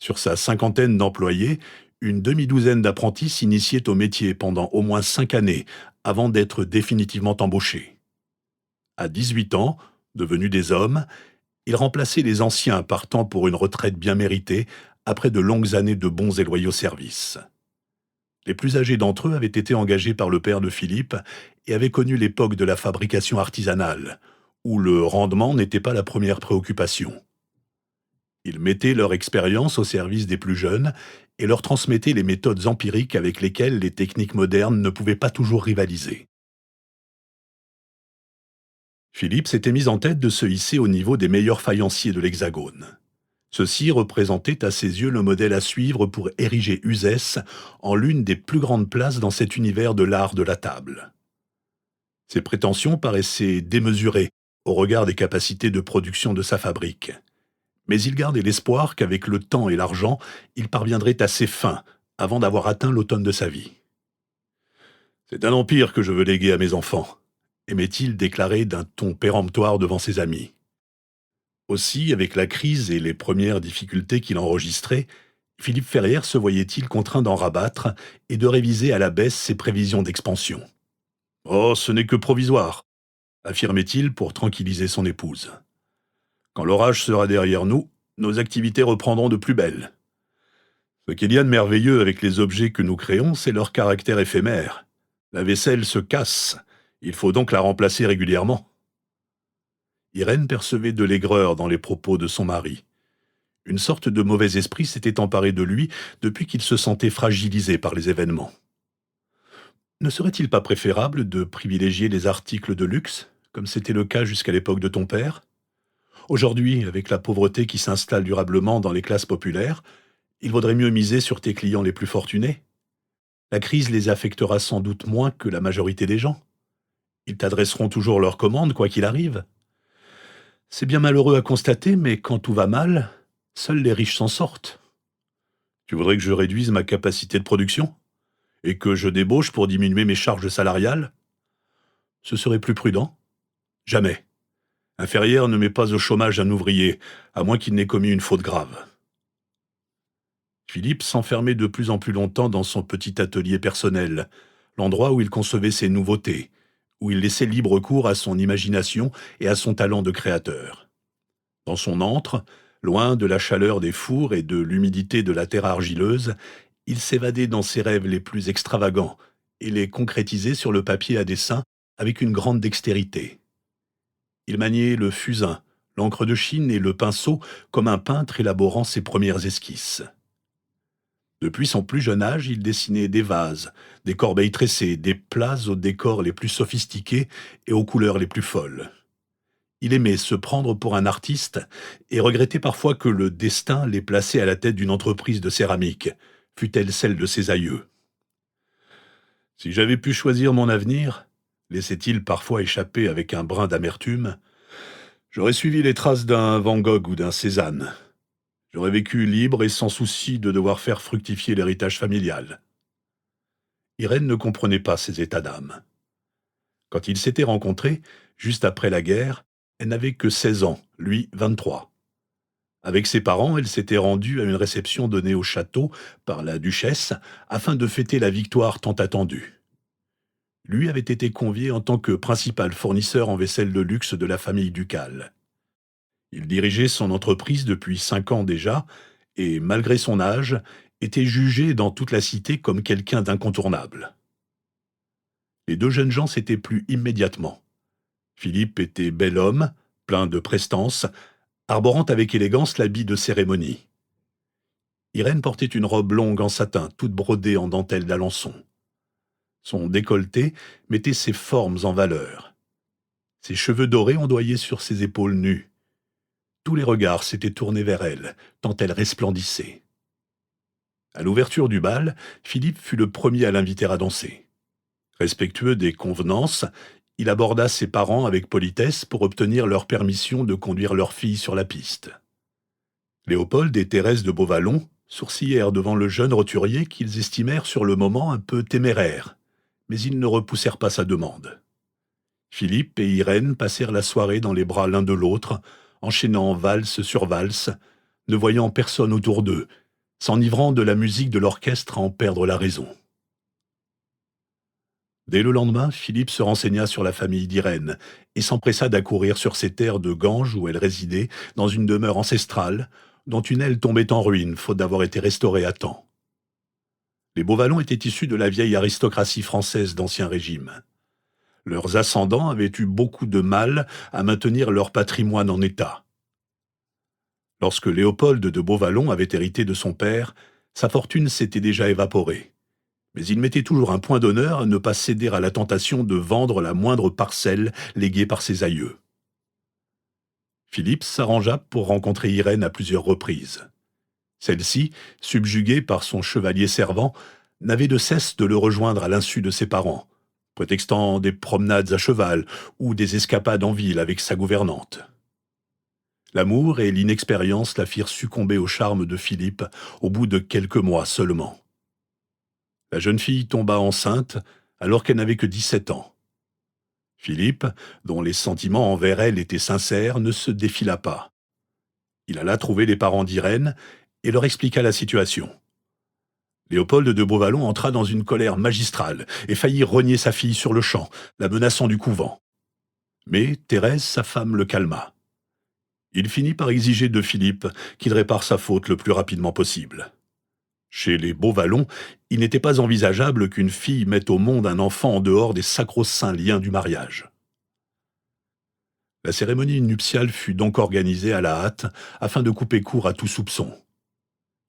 Sur sa cinquantaine d'employés, une demi-douzaine d'apprentis s'initiaient au métier pendant au moins 5 années avant d'être définitivement embauchés. À 18 ans, devenus des hommes, ils remplaçaient les anciens partant pour une retraite bien méritée après de longues années de bons et loyaux services. Les plus âgés d'entre eux avaient été engagés par le père de Philippe et avaient connu l'époque de la fabrication artisanale, où le rendement n'était pas la première préoccupation. Ils mettaient leur expérience au service des plus jeunes et leur transmettaient les méthodes empiriques avec lesquelles les techniques modernes ne pouvaient pas toujours rivaliser. Philippe s'était mis en tête de se hisser au niveau des meilleurs faïenciers de l'Hexagone. Ceux-ci représentaient à ses yeux le modèle à suivre pour ériger Uzès en l'une des plus grandes places dans cet univers de l'art de la table. Ses prétentions paraissaient démesurées au regard des capacités de production de sa fabrique. Mais il gardait l'espoir qu'avec le temps et l'argent, il parviendrait à ses fins avant d'avoir atteint l'automne de sa vie. « C'est un empire que je veux léguer à mes enfants », aimait-il déclarer d'un ton péremptoire devant ses amis. Aussi, avec la crise et les premières difficultés qu'il enregistrait, Philippe Ferrière se voyait-il contraint d'en rabattre et de réviser à la baisse ses prévisions d'expansion. « Oh, ce n'est que provisoire », affirmait-il pour tranquilliser son épouse. « Quand l'orage sera derrière nous, nos activités reprendront de plus belle. Ce qu'il y a de merveilleux avec les objets que nous créons, c'est leur caractère éphémère. La vaisselle se casse, il faut donc la remplacer régulièrement. » Irène percevait de l'aigreur dans les propos de son mari. Une sorte de mauvais esprit s'était emparé de lui depuis qu'il se sentait fragilisé par les événements. Ne serait-il pas préférable de privilégier les articles de luxe, comme c'était le cas jusqu'à l'époque de ton père ? Aujourd'hui, avec la pauvreté qui s'installe durablement dans les classes populaires, il vaudrait mieux miser sur tes clients les plus fortunés. La crise les affectera sans doute moins que la majorité des gens. Ils t'adresseront toujours leurs commandes, quoi qu'il arrive. C'est bien malheureux à constater, mais quand tout va mal, seuls les riches s'en sortent. Tu voudrais que je réduise ma capacité de production ? Et que je débauche pour diminuer mes charges salariales ? Ce serait plus prudent ? Jamais. Un ferrière ne met pas au chômage un ouvrier, à moins qu'il n'ait commis une faute grave. Philippe s'enfermait de plus en plus longtemps dans son petit atelier personnel, l'endroit où il concevait ses nouveautés, où il laissait libre cours à son imagination et à son talent de créateur. Dans son antre, loin de la chaleur des fours et de l'humidité de la terre argileuse, il s'évadait dans ses rêves les plus extravagants et les concrétisait sur le papier à dessin avec une grande dextérité. Il maniait le fusain, l'encre de Chine et le pinceau comme un peintre élaborant ses premières esquisses. Depuis son plus jeune âge, il dessinait des vases, des corbeilles tressées, des plats aux décors les plus sophistiqués et aux couleurs les plus folles. Il aimait se prendre pour un artiste et regrettait parfois que le destin l'ait placé à la tête d'une entreprise de céramique, fût-elle celle de ses aïeux. « Si j'avais pu choisir mon avenir, » laissait-il parfois échapper avec un brin d'amertume, « j'aurais suivi les traces d'un Van Gogh ou d'un Cézanne. J'aurais vécu libre et sans souci de devoir faire fructifier l'héritage familial. » Irène ne comprenait pas ces états d'âme. Quand ils s'étaient rencontrés, juste après la guerre, elle n'avait que 16 ans, lui 23. Avec ses parents, elle s'était rendue à une réception donnée au château par la duchesse afin de fêter la victoire tant attendue. Lui avait été convié en tant que principal fournisseur en vaisselle de luxe de la famille ducale. Il dirigeait son entreprise depuis 5 ans déjà, et malgré son âge, était jugé dans toute la cité comme quelqu'un d'incontournable. Les deux jeunes gens s'étaient plu immédiatement. Philippe était bel homme, plein de prestance, arborant avec élégance l'habit de cérémonie. Irène portait une robe longue en satin, toute brodée en dentelle d'Alençon. Son décolleté mettait ses formes en valeur. Ses cheveux dorés ondoyaient sur ses épaules nues. Tous les regards s'étaient tournés vers elle, tant elle resplendissait. À l'ouverture du bal, Philippe fut le premier à l'inviter à danser. Respectueux des convenances, il aborda ses parents avec politesse pour obtenir leur permission de conduire leur fille sur la piste. Léopold et Thérèse de Beauvallon sourcillèrent devant le jeune roturier qu'ils estimèrent sur le moment un peu téméraire, mais ils ne repoussèrent pas sa demande. Philippe et Irène passèrent la soirée dans les bras l'un de l'autre, enchaînant valse sur valse, ne voyant personne autour d'eux, s'enivrant de la musique de l'orchestre à en perdre la raison. Dès le lendemain, Philippe se renseigna sur la famille d'Irène et s'empressa d'accourir sur ces terres de Ganges où elle résidait, dans une demeure ancestrale, dont une aile tombait en ruine, faute d'avoir été restaurée à temps. Les Beauvallon étaient issus de la vieille aristocratie française d'Ancien Régime. Leurs ascendants avaient eu beaucoup de mal à maintenir leur patrimoine en état. Lorsque Léopold de Beauvallon avait hérité de son père, sa fortune s'était déjà évaporée. Mais il mettait toujours un point d'honneur à ne pas céder à la tentation de vendre la moindre parcelle léguée par ses aïeux. Philippe s'arrangea pour rencontrer Irène à plusieurs reprises. Celle-ci, subjuguée par son chevalier servant, n'avait de cesse de le rejoindre à l'insu de ses parents, prétextant des promenades à cheval ou des escapades en ville avec sa gouvernante. L'amour et l'inexpérience la firent succomber au charme de Philippe au bout de quelques mois seulement. La jeune fille tomba enceinte alors qu'elle n'avait que 17 ans. Philippe, dont les sentiments envers elle étaient sincères, ne se défila pas. Il alla trouver les parents d'Irène et leur expliqua la situation. Léopold de Beauvallon entra dans une colère magistrale et faillit renier sa fille sur le champ, la menaçant du couvent. Mais Thérèse, sa femme, le calma. Il finit par exiger de Philippe qu'il répare sa faute le plus rapidement possible. Chez les Beauvallon, il n'était pas envisageable qu'une fille mette au monde un enfant en dehors des sacro-saints liens du mariage. La cérémonie nuptiale fut donc organisée à la hâte afin de couper court à tout soupçon.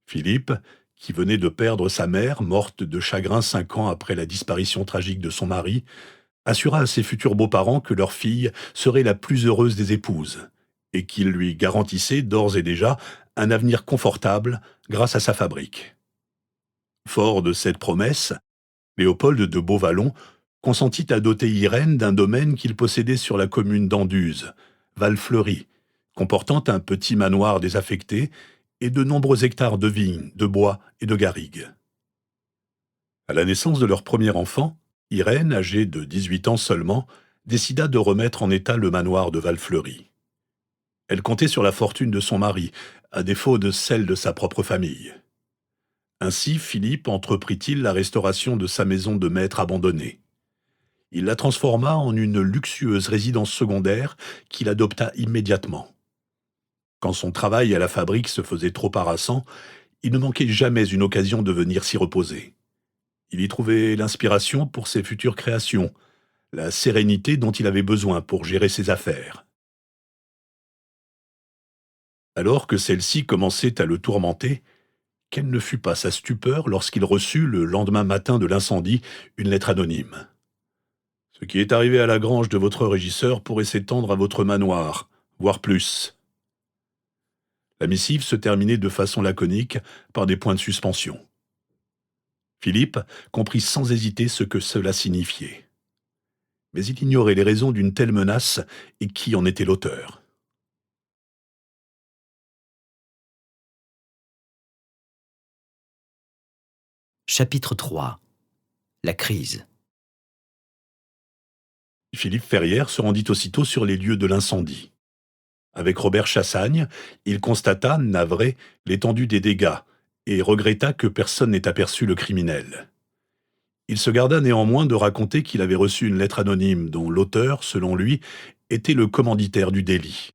Philippe, qui venait de perdre sa mère, morte de chagrin 5 ans après la disparition tragique de son mari, assura à ses futurs beaux-parents que leur fille serait la plus heureuse des épouses et qu'il lui garantissait d'ores et déjà un avenir confortable grâce à sa fabrique. Fort de cette promesse, Léopold de Beauvallon consentit à doter Irène d'un domaine qu'il possédait sur la commune d'Anduze, Val-Fleury, comportant un petit manoir désaffecté et de nombreux hectares de vignes, de bois et de garrigues. À la naissance de leur premier enfant, Irène, âgée de 18 ans seulement, décida de remettre en état le manoir de Val-Fleury. Elle comptait sur la fortune de son mari, à défaut de celle de sa propre famille. Ainsi, Philippe entreprit-il la restauration de sa maison de maître abandonnée. Il la transforma en une luxueuse résidence secondaire qu'il adopta immédiatement. Quand son travail à la fabrique se faisait trop harassant, il ne manquait jamais une occasion de venir s'y reposer. Il y trouvait l'inspiration pour ses futures créations, la sérénité dont il avait besoin pour gérer ses affaires. Alors que celle-ci commençait à le tourmenter, quelle ne fut pas sa stupeur lorsqu'il reçut, le lendemain matin de l'incendie, une lettre anonyme. « Ce qui est arrivé à la grange de votre régisseur pourrait s'étendre à votre manoir, voire plus. » La missive se terminait de façon laconique par des points de suspension. Philippe comprit sans hésiter ce que cela signifiait. Mais il ignorait les raisons d'une telle menace et qui en était l'auteur. Chapitre 3. La crise. Philippe Ferrière se rendit aussitôt sur les lieux de l'incendie. Avec Robert Chassagne, il constata, navré, l'étendue des dégâts et regretta que personne n'ait aperçu le criminel. Il se garda néanmoins de raconter qu'il avait reçu une lettre anonyme dont l'auteur, selon lui, était le commanditaire du délit.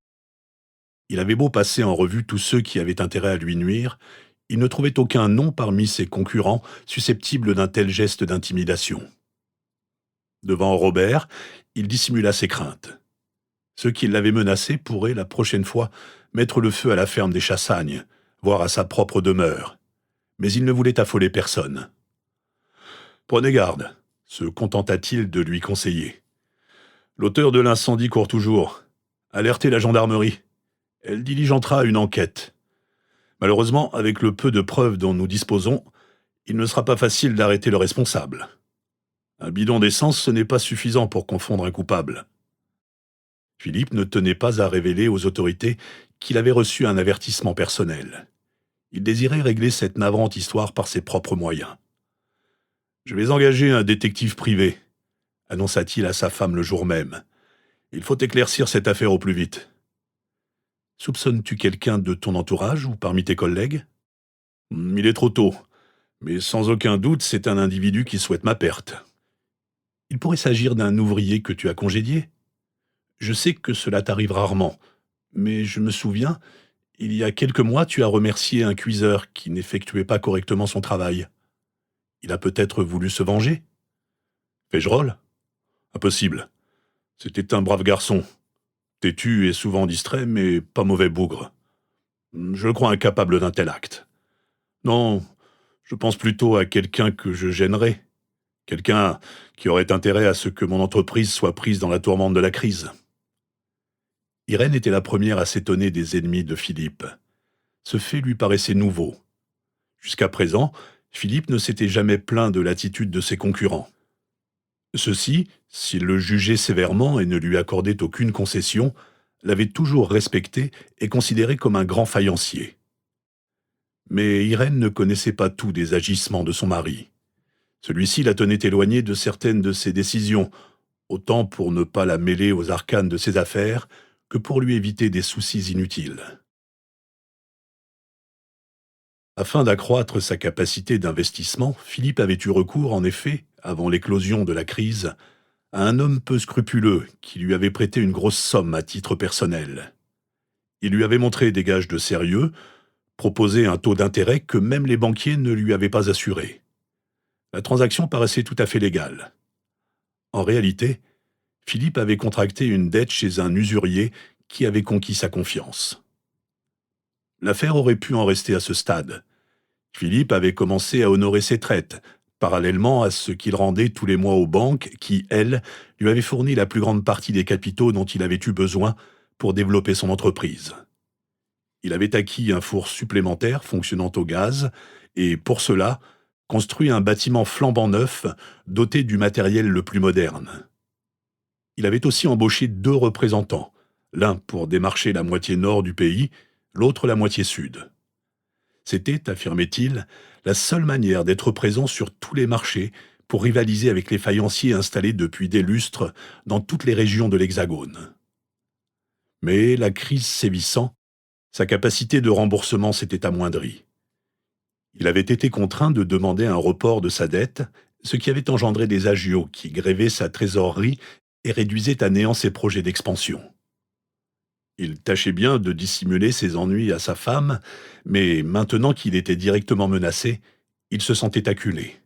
Il avait beau passer en revue tous ceux qui avaient intérêt à lui nuire, il ne trouvait aucun nom parmi ses concurrents susceptible d'un tel geste d'intimidation. Devant Robert, il dissimula ses craintes. Ceux qui l'avaient menacé pourraient, la prochaine fois, mettre le feu à la ferme des Chassagnes, voire à sa propre demeure. Mais il ne voulait affoler personne. Prenez garde, se contenta-t-il de lui conseiller. L'auteur de l'incendie court toujours. Alertez la gendarmerie. Elle diligentera une enquête. Malheureusement, avec le peu de preuves dont nous disposons, il ne sera pas facile d'arrêter le responsable. Un bidon d'essence, ce n'est pas suffisant pour confondre un coupable. Philippe ne tenait pas à révéler aux autorités qu'il avait reçu un avertissement personnel. Il désirait régler cette navrante histoire par ses propres moyens. « Je vais engager un détective privé », annonça-t-il à sa femme le jour même. « Il faut éclaircir cette affaire au plus vite. » « Soupçonnes-tu quelqu'un de ton entourage ou parmi tes collègues ? » Il est trop tôt, mais sans aucun doute, c'est un individu qui souhaite ma perte. Il pourrait s'agir d'un ouvrier que tu as congédié. Je sais que cela t'arrive rarement, mais je me souviens, il y a quelques mois, tu as remercié un cuiseur qui n'effectuait pas correctement son travail. Il a peut-être voulu se venger ? Fais-je rôle ? Impossible. C'était un brave garçon. Têtu et souvent distrait, mais pas mauvais bougre. Je le crois incapable d'un tel acte. Non, je pense plutôt à quelqu'un que je gênerais. Quelqu'un qui aurait intérêt à ce que mon entreprise soit prise dans la tourmente de la crise. Irène était la première à s'étonner des ennemis de Philippe. Ce fait lui paraissait nouveau. Jusqu'à présent, Philippe ne s'était jamais plaint de l'attitude de ses concurrents. Ceux-ci, s'ils le jugeaient sévèrement et ne lui accordaient aucune concession, l'avaient toujours respecté et considéré comme un grand faïencier. Mais Irène ne connaissait pas tout des agissements de son mari. Celui-ci la tenait éloignée de certaines de ses décisions, autant pour ne pas la mêler aux arcanes de ses affaires que pour lui éviter des soucis inutiles. Afin d'accroître sa capacité d'investissement, Philippe avait eu recours, en effet, avant l'éclosion de la crise, à un homme peu scrupuleux qui lui avait prêté une grosse somme à titre personnel. Il lui avait montré des gages de sérieux, proposé un taux d'intérêt que même les banquiers ne lui avaient pas assuré. La transaction paraissait tout à fait légale. En réalité, Philippe avait contracté une dette chez un usurier qui avait conquis sa confiance. L'affaire aurait pu en rester à ce stade. Philippe avait commencé à honorer ses traites, parallèlement à ce qu'il rendait tous les mois aux banques qui, elles, lui avaient fourni la plus grande partie des capitaux dont il avait eu besoin pour développer son entreprise. Il avait acquis un four supplémentaire fonctionnant au gaz et, pour cela, construit un bâtiment flambant neuf doté du matériel le plus moderne. Il avait aussi embauché 2 représentants, l'un pour démarcher la moitié nord du pays, l'autre la moitié sud. C'était, affirmait-il, la seule manière d'être présent sur tous les marchés pour rivaliser avec les faïenciers installés depuis des lustres dans toutes les régions de l'Hexagone. Mais la crise sévissant, sa capacité de remboursement s'était amoindrie. Il avait été contraint de demander un report de sa dette, ce qui avait engendré des agios qui grévaient sa trésorerie et réduisaient à néant ses projets d'expansion. Il tâchait bien de dissimuler ses ennuis à sa femme, mais maintenant qu'il était directement menacé, il se sentait acculé.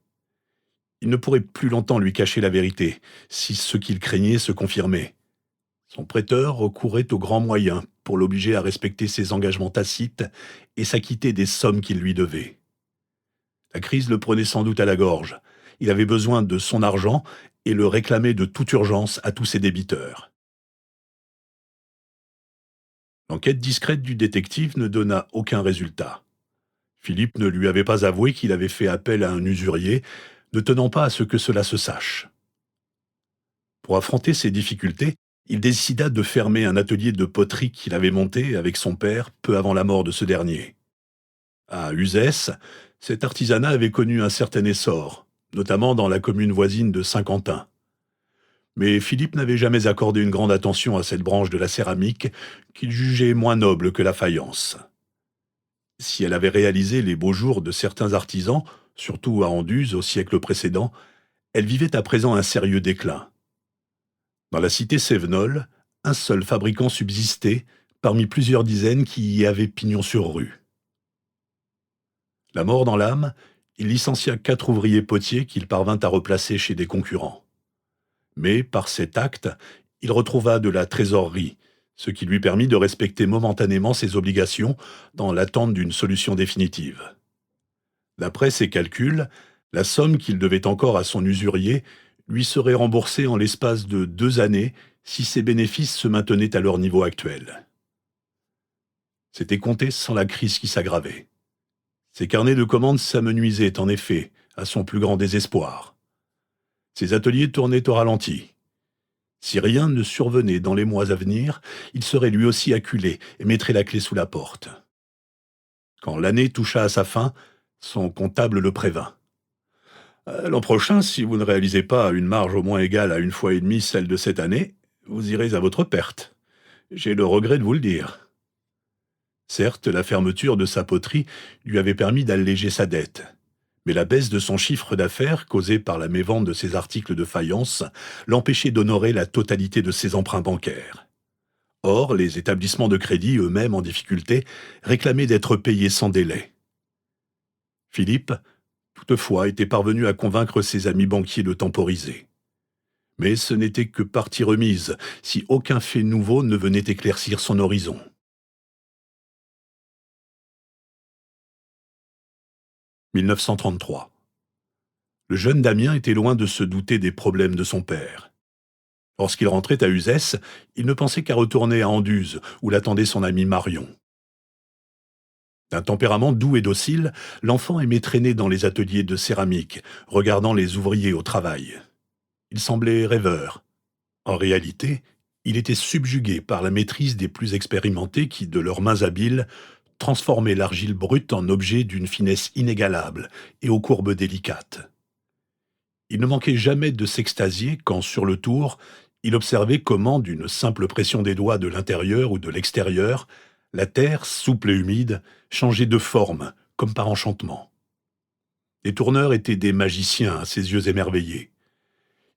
Il ne pourrait plus longtemps lui cacher la vérité, si ce qu'il craignait se confirmait. Son prêteur recourait aux grands moyens pour l'obliger à respecter ses engagements tacites et s'acquitter des sommes qu'il lui devait. La crise le prenait sans doute à la gorge. Il avait besoin de son argent et le réclamait de toute urgence à tous ses débiteurs. L'enquête discrète du détective ne donna aucun résultat. Philippe ne lui avait pas avoué qu'il avait fait appel à un usurier, ne tenant pas à ce que cela se sache. Pour affronter ces difficultés, il décida de fermer un atelier de poterie qu'il avait monté avec son père peu avant la mort de ce dernier. À Uzès, cet artisanat avait connu un certain essor, notamment dans la commune voisine de Saint-Quentin. Mais Philippe n'avait jamais accordé une grande attention à cette branche de la céramique qu'il jugeait moins noble que la faïence. Si elle avait réalisé les beaux jours de certains artisans, surtout à Anduze au siècle précédent, elle vivait à présent un sérieux déclin. Dans la cité Sévenol, un seul fabricant subsistait parmi plusieurs dizaines qui y avaient pignon sur rue. La mort dans l'âme, il licencia 4 ouvriers potiers qu'il parvint à replacer chez des concurrents. Mais par cet acte, il retrouva de la trésorerie, ce qui lui permit de respecter momentanément ses obligations dans l'attente d'une solution définitive. D'après ses calculs, la somme qu'il devait encore à son usurier lui serait remboursée en l'espace de 2 années si ses bénéfices se maintenaient à leur niveau actuel. C'était compté sans la crise qui s'aggravait. Ses carnets de commandes s'amenuisaient en effet, à son plus grand désespoir. Ses ateliers tournaient au ralenti. Si rien ne survenait dans les mois à venir, il serait lui aussi acculé et mettrait la clé sous la porte. Quand l'année toucha à sa fin, son comptable le prévint. L'an prochain, si vous ne réalisez pas une marge au moins égale à 1,5 fois celle de cette année, vous irez à votre perte. J'ai le regret de vous le dire. » Certes, la fermeture de sa poterie lui avait permis d'alléger sa dette, mais la baisse de son chiffre d'affaires, causée par la mévente de ses articles de faïence, l'empêchait d'honorer la totalité de ses emprunts bancaires. Or, les établissements de crédit, eux-mêmes en difficulté, réclamaient d'être payés sans délai. Philippe, toutefois, était parvenu à convaincre ses amis banquiers de temporiser. Mais ce n'était que partie remise, si aucun fait nouveau ne venait éclaircir son horizon. « 1933. Le jeune Damien était loin de se douter des problèmes de son père. Lorsqu'il rentrait à Uzès, il ne pensait qu'à retourner à Anduze, où l'attendait son ami Marion. D'un tempérament doux et docile, l'enfant aimait traîner dans les ateliers de céramique, regardant les ouvriers au travail. Il semblait rêveur. En réalité, il était subjugué par la maîtrise des plus expérimentés qui, de leurs mains habiles, transformaient l'argile brute en objet d'une finesse inégalable et aux courbes délicates. Il ne manquait jamais de s'extasier quand, sur le tour, il observait comment, d'une simple pression des doigts de l'intérieur ou de l'extérieur, la terre, souple et humide, changeait de forme, comme par enchantement. Les tourneurs étaient des magiciens à ses yeux émerveillés.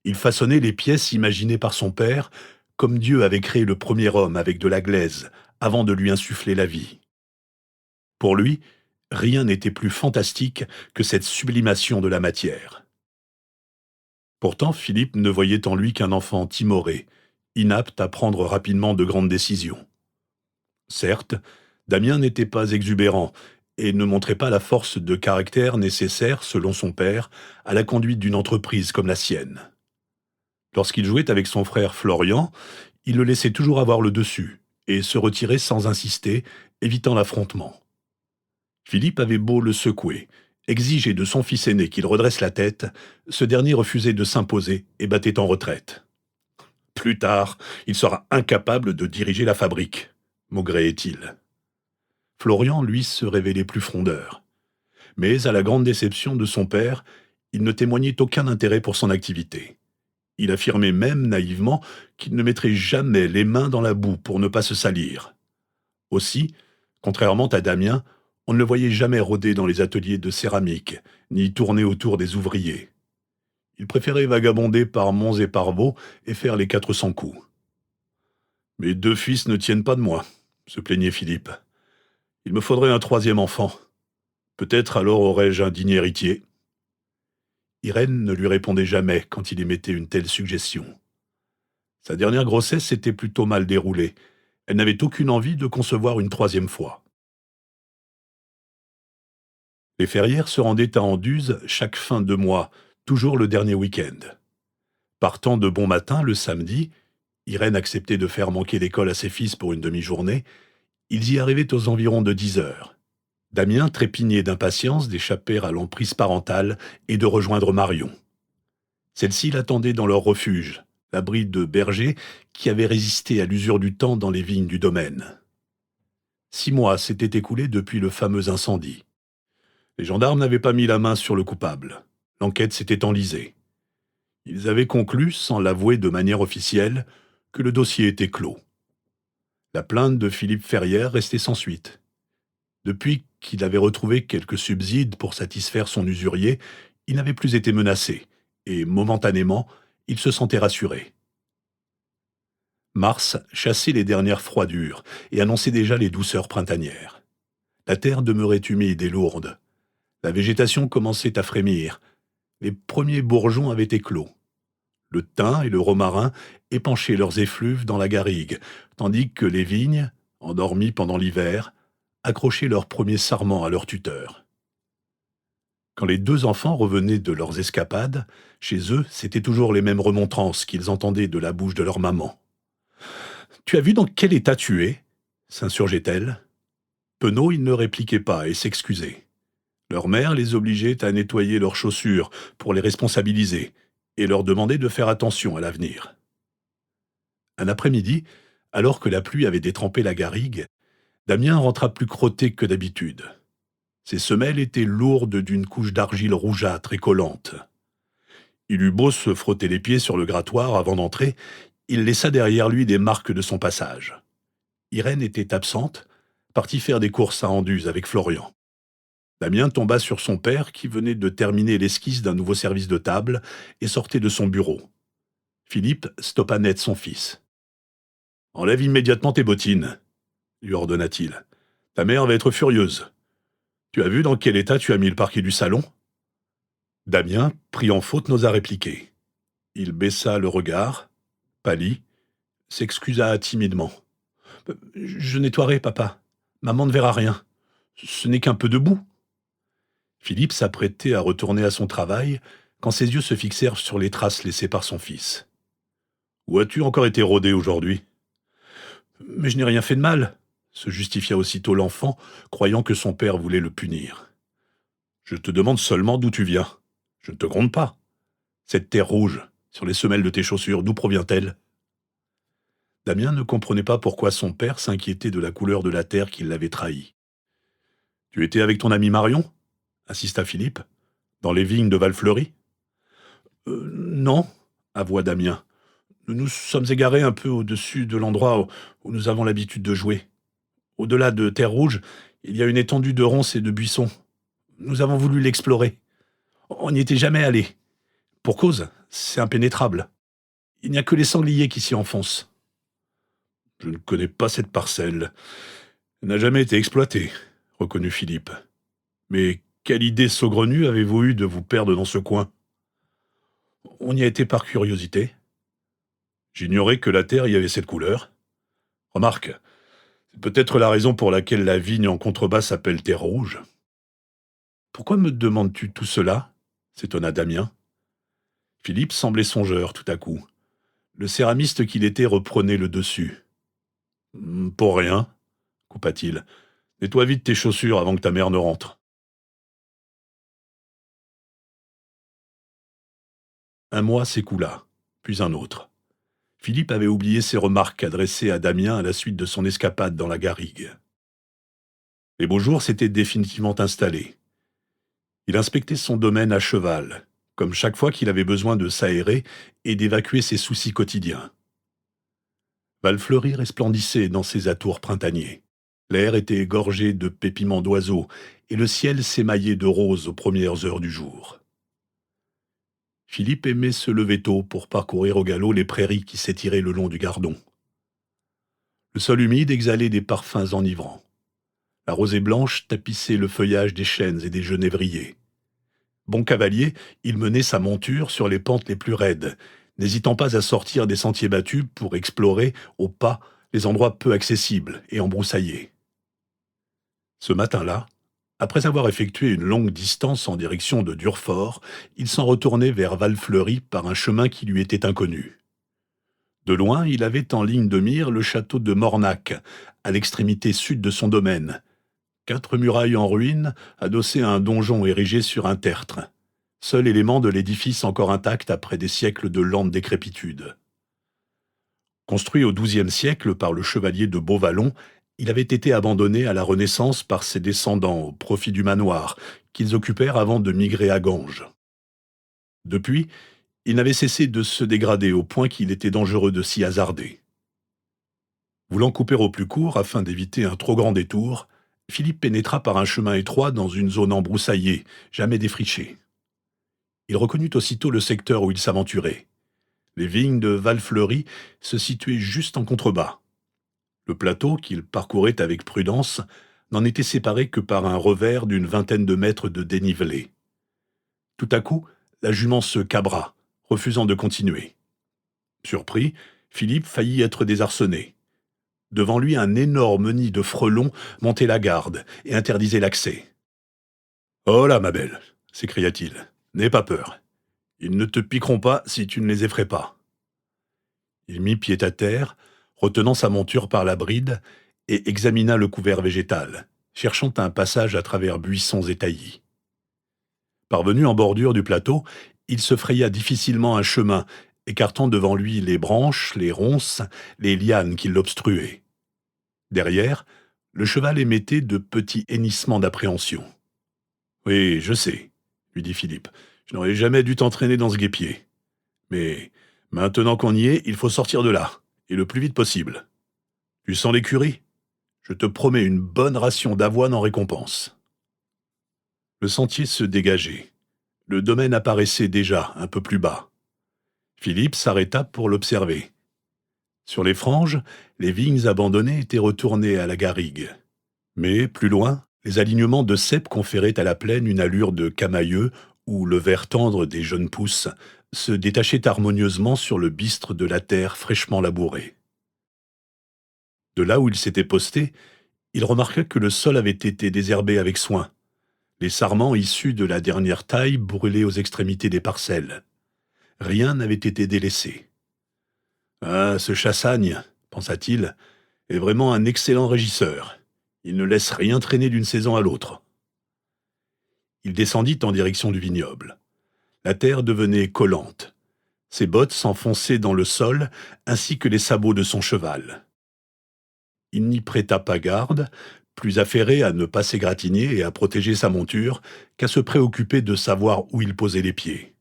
Ils façonnaient les pièces imaginées par son père, comme Dieu avait créé le premier homme avec de la glaise, avant de lui insuffler la vie. Pour lui, rien n'était plus fantastique que cette sublimation de la matière. Pourtant, Philippe ne voyait en lui qu'un enfant timoré, inapte à prendre rapidement de grandes décisions. Certes, Damien n'était pas exubérant et ne montrait pas la force de caractère nécessaire, selon son père, à la conduite d'une entreprise comme la sienne. Lorsqu'il jouait avec son frère Florian, il le laissait toujours avoir le dessus et se retirait sans insister, évitant l'affrontement. Philippe avait beau le secouer, exiger de son fils aîné qu'il redresse la tête, ce dernier refusait de s'imposer et battait en retraite. « Plus tard, il sera incapable de diriger la fabrique », maugréait-il. Florian, lui, se révélait plus frondeur. Mais, à la grande déception de son père, il ne témoignait aucun intérêt pour son activité. Il affirmait même naïvement qu'il ne mettrait jamais les mains dans la boue pour ne pas se salir. Aussi, contrairement à Damien, on ne le voyait jamais rôder dans les ateliers de céramique, ni tourner autour des ouvriers. Il préférait vagabonder par monts et par vaux et faire les 400 coups. « Mes 2 fils ne tiennent pas de moi », se plaignait Philippe. « Il me faudrait un 3e enfant. Peut-être alors aurais-je un digne héritier. » Irène ne lui répondait jamais quand il émettait une telle suggestion. Sa dernière grossesse s'était plutôt mal déroulée. Elle n'avait aucune envie de concevoir une 3e fois. Les ferrières se rendaient à Anduze chaque fin de mois, toujours le dernier week-end. Partant de bon matin le samedi, Irène acceptait de faire manquer l'école à ses fils pour une demi-journée, ils y arrivaient aux environs de 10 heures. Damien trépignait d'impatience d'échapper à l'emprise parentale et de rejoindre Marion. Celle-ci l'attendait dans leur refuge, l'abri de bergers qui avait résisté à l'usure du temps dans les vignes du domaine. 6 mois s'étaient écoulés depuis le fameux incendie. Les gendarmes n'avaient pas mis la main sur le coupable. L'enquête s'était enlisée. Ils avaient conclu, sans l'avouer de manière officielle, que le dossier était clos. La plainte de Philippe Ferrière restait sans suite. Depuis qu'il avait retrouvé quelques subsides pour satisfaire son usurier, il n'avait plus été menacé, et, momentanément, il se sentait rassuré. Mars chassait les dernières froidures et annonçait déjà les douceurs printanières. La terre demeurait humide et lourde. La végétation commençait à frémir. Les premiers bourgeons avaient éclos. Le thym et le romarin épanchaient leurs effluves dans la garrigue, tandis que les vignes, endormies pendant l'hiver, accrochaient leurs premiers sarments à leur tuteur. Quand les deux enfants revenaient de leurs escapades, chez eux, c'étaient toujours les mêmes remontrances qu'ils entendaient de la bouche de leur maman. « Tu as vu dans quel état tu es » s'insurgeait-elle. Penaud, ils ne répliquaient pas et s'excusaient. Leur mère les obligeait à nettoyer leurs chaussures pour les responsabiliser et leur demandait de faire attention à l'avenir. Un après-midi, alors que la pluie avait détrempé la garrigue, Damien rentra plus crotté que d'habitude. Ses semelles étaient lourdes d'une couche d'argile rougeâtre et collante. Il eut beau se frotter les pieds sur le grattoir avant d'entrer, il laissa derrière lui des marques de son passage. Irène était absente, partie faire des courses à Anduze avec Florian. Damien tomba sur son père qui venait de terminer l'esquisse d'un nouveau service de table et sortait de son bureau. Philippe stoppa net son fils. « Enlève immédiatement tes bottines, » lui ordonna-t-il. « Ta mère va être furieuse. Tu as vu dans quel état tu as mis le parquet du salon ?» Damien, pris en faute, n'osa répliquer. Il baissa le regard, pâlit, s'excusa timidement. « Je nettoierai, papa. Maman ne verra rien. Ce n'est qu'un peu de boue. » Philippe s'apprêtait à retourner à son travail quand ses yeux se fixèrent sur les traces laissées par son fils. « Où as-tu encore été rôdé aujourd'hui ?»« Mais je n'ai rien fait de mal, » se justifia aussitôt l'enfant, croyant que son père voulait le punir. « Je te demande seulement d'où tu viens. Je ne te gronde pas. Cette terre rouge, sur les semelles de tes chaussures, d'où provient-elle » Damien ne comprenait pas pourquoi son père s'inquiétait de la couleur de la terre qui l'avait trahi. « Tu étais avec ton ami Marion » insista Philippe. « Dans les vignes de Valfleury ?»« Non, » avoua Damien. « Nous nous sommes égarés un peu au-dessus de l'endroit où nous avons l'habitude de jouer. Au-delà de Terre Rouge, il y a une étendue de ronces et de buissons. Nous avons voulu l'explorer. On n'y était jamais allé. Pour cause, c'est impénétrable. Il n'y a que les sangliers qui s'y enfoncent. »« Je ne connais pas cette parcelle. Elle n'a jamais été exploitée, » reconnut Philippe. « Mais quelle idée saugrenue avez-vous eue de vous perdre dans ce coin ?»« On y a été par curiosité. »« J'ignorais que la terre y avait cette couleur. Remarque, c'est peut-être la raison pour laquelle la vigne en contrebas s'appelle Terre Rouge. »« Pourquoi me demandes-tu tout cela ?» s'étonna Damien. Philippe semblait songeur tout à coup. Le céramiste qu'il était reprenait le dessus. « Pour rien, » coupa-t-il. « Nettoie vite tes chaussures avant que ta mère ne rentre. » Un mois s'écoula, puis un autre. Philippe avait oublié ses remarques adressées à Damien à la suite de son escapade dans la garrigue. Les beaux jours s'étaient définitivement installés. Il inspectait son domaine à cheval, comme chaque fois qu'il avait besoin de s'aérer et d'évacuer ses soucis quotidiens. Valfleury resplendissait dans ses atours printaniers. L'air était gorgé de pépiments d'oiseaux et le ciel s'émaillait de roses aux premières heures du jour. Philippe aimait se lever tôt pour parcourir au galop les prairies qui s'étiraient le long du Gardon. Le sol humide exhalait des parfums enivrants. La rosée blanche tapissait le feuillage des chênes et des genévriers. Bon cavalier, il menait sa monture sur les pentes les plus raides, n'hésitant pas à sortir des sentiers battus pour explorer, au pas, les endroits peu accessibles et embroussaillés. Ce matin-là, après avoir effectué une longue distance en direction de Durfort, il s'en retournait vers Valfleury par un chemin qui lui était inconnu. De loin, il avait en ligne de mire le château de Mornac, à l'extrémité sud de son domaine. 4 murailles en ruine, adossées à un donjon érigé sur un tertre. Seul élément de l'édifice encore intact après des siècles de lente décrépitude. Construit au XIIe siècle par le chevalier de Beauvallon, il avait été abandonné à la Renaissance par ses descendants au profit du manoir, qu'ils occupèrent avant de migrer à Ganges. Depuis, il n'avait cessé de se dégrader au point qu'il était dangereux de s'y hasarder. Voulant couper au plus court afin d'éviter un trop grand détour, Philippe pénétra par un chemin étroit dans une zone embroussaillée, jamais défrichée. Il reconnut aussitôt le secteur où il s'aventurait. Les vignes de Valfleury se situaient juste en contrebas. Le plateau, qu'il parcourait avec prudence, n'en était séparé que par un revers d'une vingtaine de mètres de dénivelé. Tout à coup, la jument se cabra, refusant de continuer. Surpris, Philippe faillit être désarçonné. Devant lui, un énorme nid de frelons montait la garde et interdisait l'accès. « Oh là, ma belle !» s'écria-t-il. « N'aie pas peur. Ils ne te piqueront pas si tu ne les effraies pas. » Il mit pied à terre, retenant sa monture par la bride, et examina le couvert végétal, cherchant un passage à travers buissons et taillis. Parvenu en bordure du plateau, il se fraya difficilement un chemin, écartant devant lui les branches, les ronces, les lianes qui l'obstruaient. Derrière, le cheval émettait de petits hennissements d'appréhension. « Oui, je sais, » lui dit Philippe, « je n'aurais jamais dû t'entraîner dans ce guêpier. Mais maintenant qu'on y est, il faut sortir de là, et le plus vite possible. Tu sens l'écurie ? Je te promets une bonne ration d'avoine en récompense. » Le sentier se dégageait. Le domaine apparaissait déjà un peu plus bas. Philippe s'arrêta pour l'observer. Sur les franges, les vignes abandonnées étaient retournées à la garrigue. Mais, plus loin, les alignements de cèpes conféraient à la plaine une allure de camailleux où le vert tendre des jeunes pousses se détachait harmonieusement sur le bistre de la terre fraîchement labourée. De là où il s'était posté, il remarqua que le sol avait été désherbé avec soin. Les sarments issus de la dernière taille brûlaient aux extrémités des parcelles. Rien n'avait été délaissé. « Ah, ce Chassagne, pensa-t-il, est vraiment un excellent régisseur. Il ne laisse rien traîner d'une saison à l'autre. » Il descendit en direction du vignoble. La terre devenait collante. Ses bottes s'enfonçaient dans le sol, ainsi que les sabots de son cheval. Il n'y prêta pas garde, plus affairé à ne pas s'égratigner et à protéger sa monture qu'à se préoccuper de savoir où il posait les pieds.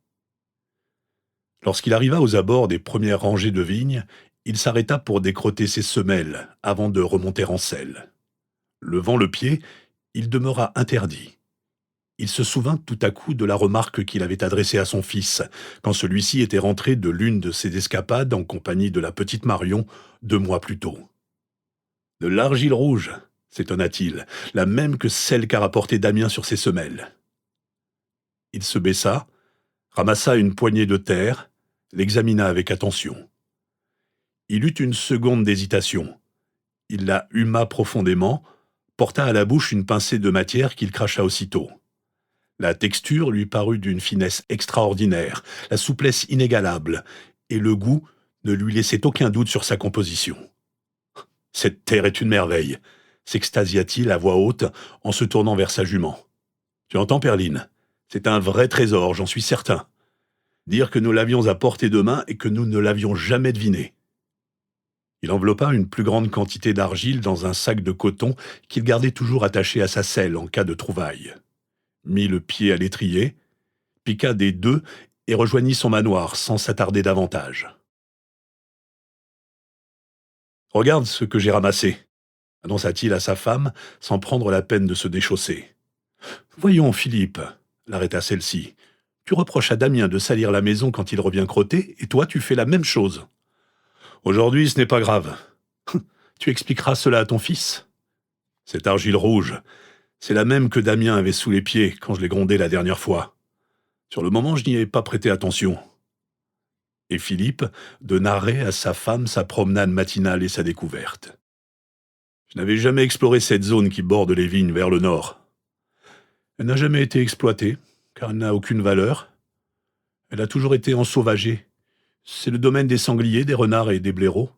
Lorsqu'il arriva aux abords des premières rangées de vignes, il s'arrêta pour décrotter ses semelles avant de remonter en selle. Levant le pied, il demeura interdit. Il se souvint tout à coup de la remarque qu'il avait adressée à son fils, quand celui-ci était rentré de l'une de ses escapades en compagnie de la petite Marion 2 mois plus tôt. « De l'argile rouge, s'étonna-t-il, la même que celle qu'a rapportée Damien sur ses semelles. » Il se baissa, ramassa une poignée de terre, l'examina avec attention. Il eut une seconde d'hésitation. Il la huma profondément, porta à la bouche une pincée de matière qu'il cracha aussitôt. La texture lui parut d'une finesse extraordinaire, la souplesse inégalable, et le goût ne lui laissait aucun doute sur sa composition. « Cette terre est une merveille !» s'extasia-t-il à voix haute en se tournant vers sa jument. « Tu entends, Perline ? C'est un vrai trésor, j'en suis certain. Dire que nous l'avions à portée de main et que nous ne l'avions jamais deviné. » Il enveloppa une plus grande quantité d'argile dans un sac de coton qu'il gardait toujours attaché à sa selle en cas de trouvaille. Mit le pied à l'étrier, piqua des 2 et rejoignit son manoir sans s'attarder davantage. « Regarde ce que j'ai ramassé », annonça-t-il à sa femme sans prendre la peine de se déchausser. « Voyons, Philippe, » l'arrêta celle-ci, « tu reproches à Damien de salir la maison quand il revient crotter, et toi tu fais la même chose. Aujourd'hui, ce n'est pas grave. Tu expliqueras cela à ton fils. Cette argile rouge, c'est la même que Damien avait sous les pieds quand je l'ai grondé la dernière fois. Sur le moment, je n'y ai pas prêté attention. » Et Philippe de narrer à sa femme sa promenade matinale et sa découverte. « Je n'avais jamais exploré cette zone qui borde les vignes vers le nord. Elle n'a jamais été exploitée, car elle n'a aucune valeur. Elle a toujours été ensauvagée. C'est le domaine des sangliers, des renards et des blaireaux.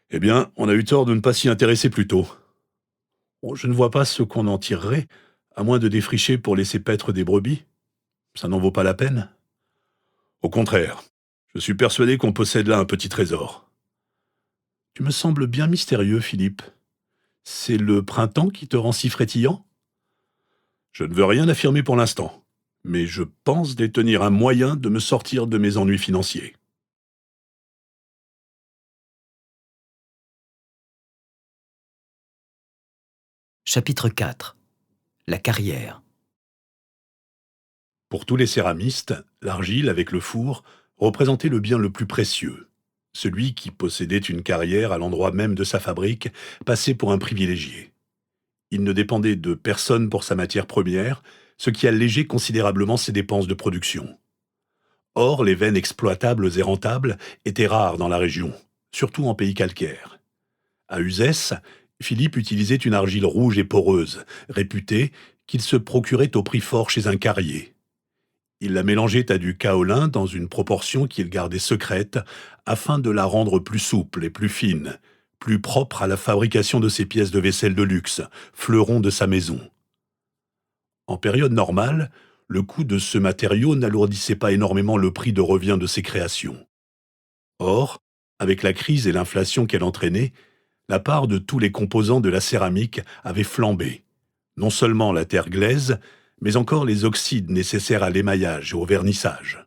Eh bien, on a eu tort de ne pas s'y intéresser plus tôt. Bon, je ne vois pas ce qu'on en tirerait, à moins de défricher pour laisser paître des brebis. Ça n'en vaut pas la peine. Au contraire, je suis persuadé qu'on possède là un petit trésor. Tu me sembles bien mystérieux, Philippe. C'est le printemps qui te rend si frétillant ? Je ne veux rien affirmer pour l'instant, mais je pense détenir un moyen de me sortir de mes ennuis financiers. » Chapitre 4. La carrière. Pour tous les céramistes, l'argile, avec le four, représentait le bien le plus précieux. Celui qui possédait une carrière à l'endroit même de sa fabrique passait pour un privilégié. Il ne dépendait de personne pour sa matière première, ce qui allégeait considérablement ses dépenses de production. Or, les veines exploitables et rentables étaient rares dans la région, surtout en pays calcaire. À Uzès, Philippe utilisait une argile rouge et poreuse, réputée, qu'il se procurait au prix fort chez un carrier. Il la mélangeait à du kaolin dans une proportion qu'il gardait secrète afin de la rendre plus souple et plus fine, plus propre à la fabrication de ses pièces de vaisselle de luxe, fleurons de sa maison. En période normale, le coût de ce matériau n'alourdissait pas énormément le prix de revient de ses créations. Or, avec la crise et l'inflation qu'elle entraînait, la part de tous les composants de la céramique avait flambé. Non seulement la terre glaise, mais encore les oxydes nécessaires à l'émaillage et au vernissage.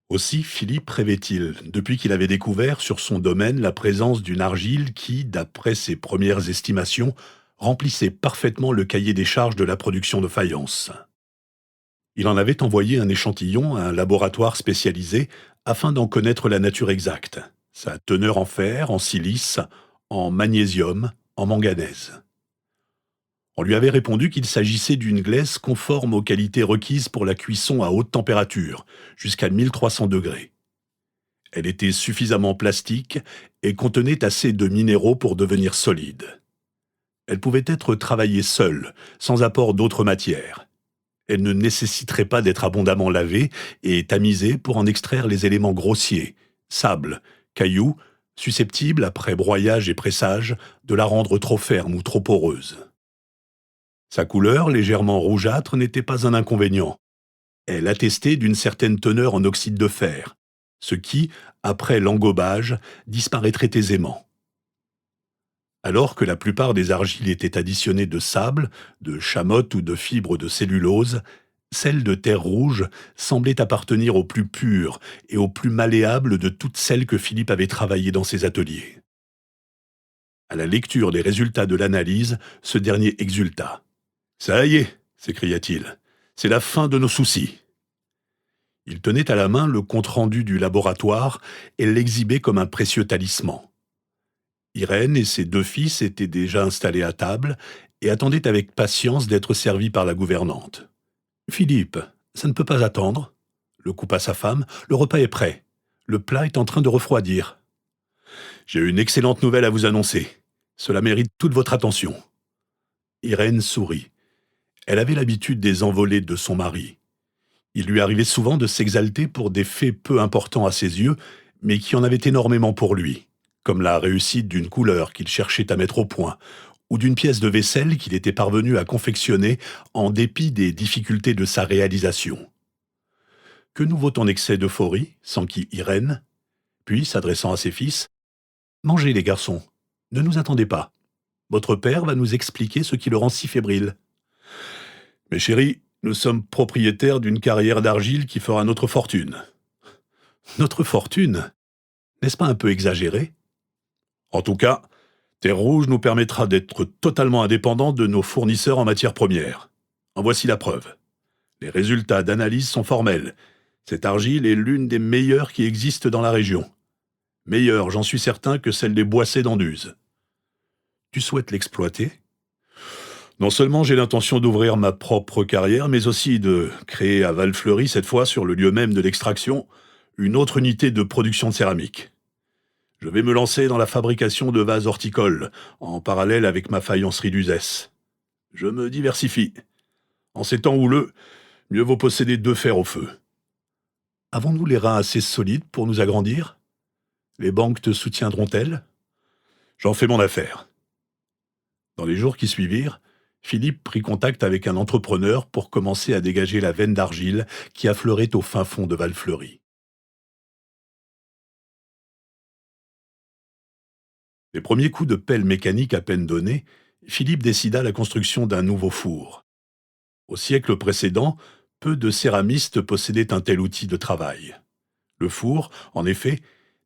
Aussi Philippe rêvait-il, depuis qu'il avait découvert sur son domaine la présence d'une argile qui, d'après ses premières estimations, remplissait parfaitement le cahier des charges de la production de faïence. Il en avait envoyé un échantillon à un laboratoire spécialisé afin d'en connaître la nature exacte, sa teneur en fer, en silice, en magnésium, en manganèse. On lui avait répondu qu'il s'agissait d'une glaise conforme aux qualités requises pour la cuisson à haute température, jusqu'à 1300 degrés. Elle était suffisamment plastique et contenait assez de minéraux pour devenir solide. Elle pouvait être travaillée seule, sans apport d'autres matières. Elle ne nécessiterait pas d'être abondamment lavée et tamisée pour en extraire les éléments grossiers, sable, cailloux, susceptibles, après broyage et pressage, de la rendre trop ferme ou trop poreuse. Sa couleur, légèrement rougeâtre, n'était pas un inconvénient. Elle attestait d'une certaine teneur en oxyde de fer, ce qui, après l'engobage, disparaîtrait aisément. Alors que la plupart des argiles étaient additionnées de sable, de chamotte ou de fibres de cellulose, celle de terre rouge semblait appartenir au plus pur et au plus malléable de toutes celles que Philippe avait travaillées dans ses ateliers. À la lecture des résultats de l'analyse, ce dernier exulta. « Ça y est !» s'écria-t-il. « C'est la fin de nos soucis. » Il tenait à la main le compte-rendu du laboratoire et l'exhibait comme un précieux talisman. Irène et ses 2 fils étaient déjà installés à table et attendaient avec patience d'être servis par la gouvernante. « Philippe, ça ne peut pas attendre ?» le coupa sa femme. « Le repas est prêt. Le plat est en train de refroidir. »« J'ai une excellente nouvelle à vous annoncer. Cela mérite toute votre attention. » Irène sourit. Elle avait l'habitude des envolées de son mari. Il lui arrivait souvent de s'exalter pour des faits peu importants à ses yeux, mais qui en avaient énormément pour lui, comme la réussite d'une couleur qu'il cherchait à mettre au point, ou d'une pièce de vaisselle qu'il était parvenu à confectionner en dépit des difficultés de sa réalisation. « Que nous vaut ton excès d'euphorie ?» s'enquit Irène. Puis, s'adressant à ses fils, « Mangez, les garçons, ne nous attendez pas. Votre père va nous expliquer ce qui le rend si fébrile. » « Mes chéris, nous sommes propriétaires d'une carrière d'argile qui fera notre fortune. » « Notre fortune ? N'est-ce pas un peu exagéré ? En tout cas, Terre Rouge nous permettra d'être totalement indépendants de nos fournisseurs en matières premières. En voici la preuve. Les résultats d'analyse sont formels. Cette argile est l'une des meilleures qui existent dans la région. Meilleure, j'en suis certain, que celle des Boissé d'Anduze. Tu souhaites l'exploiter ? Non seulement j'ai l'intention d'ouvrir ma propre carrière, mais aussi de créer à Val-Fleury, cette fois sur le lieu même de l'extraction, une autre unité de production de céramique. Je vais me lancer dans la fabrication de vases horticoles, en parallèle avec ma faïencerie d'Uzès. Je me diversifie. En ces temps houleux, mieux vaut posséder 2 fers au feu. Avons-nous les reins assez solides pour nous agrandir ? Les banques te soutiendront-elles ? J'en fais mon affaire. Dans les jours qui suivirent, Philippe prit contact avec un entrepreneur pour commencer à dégager la veine d'argile qui affleurait au fin fond de Val-Fleury. Les premiers coups de pelle mécanique à peine donnés, Philippe décida la construction d'un nouveau four. Au siècle précédent, peu de céramistes possédaient un tel outil de travail. Le four, en effet,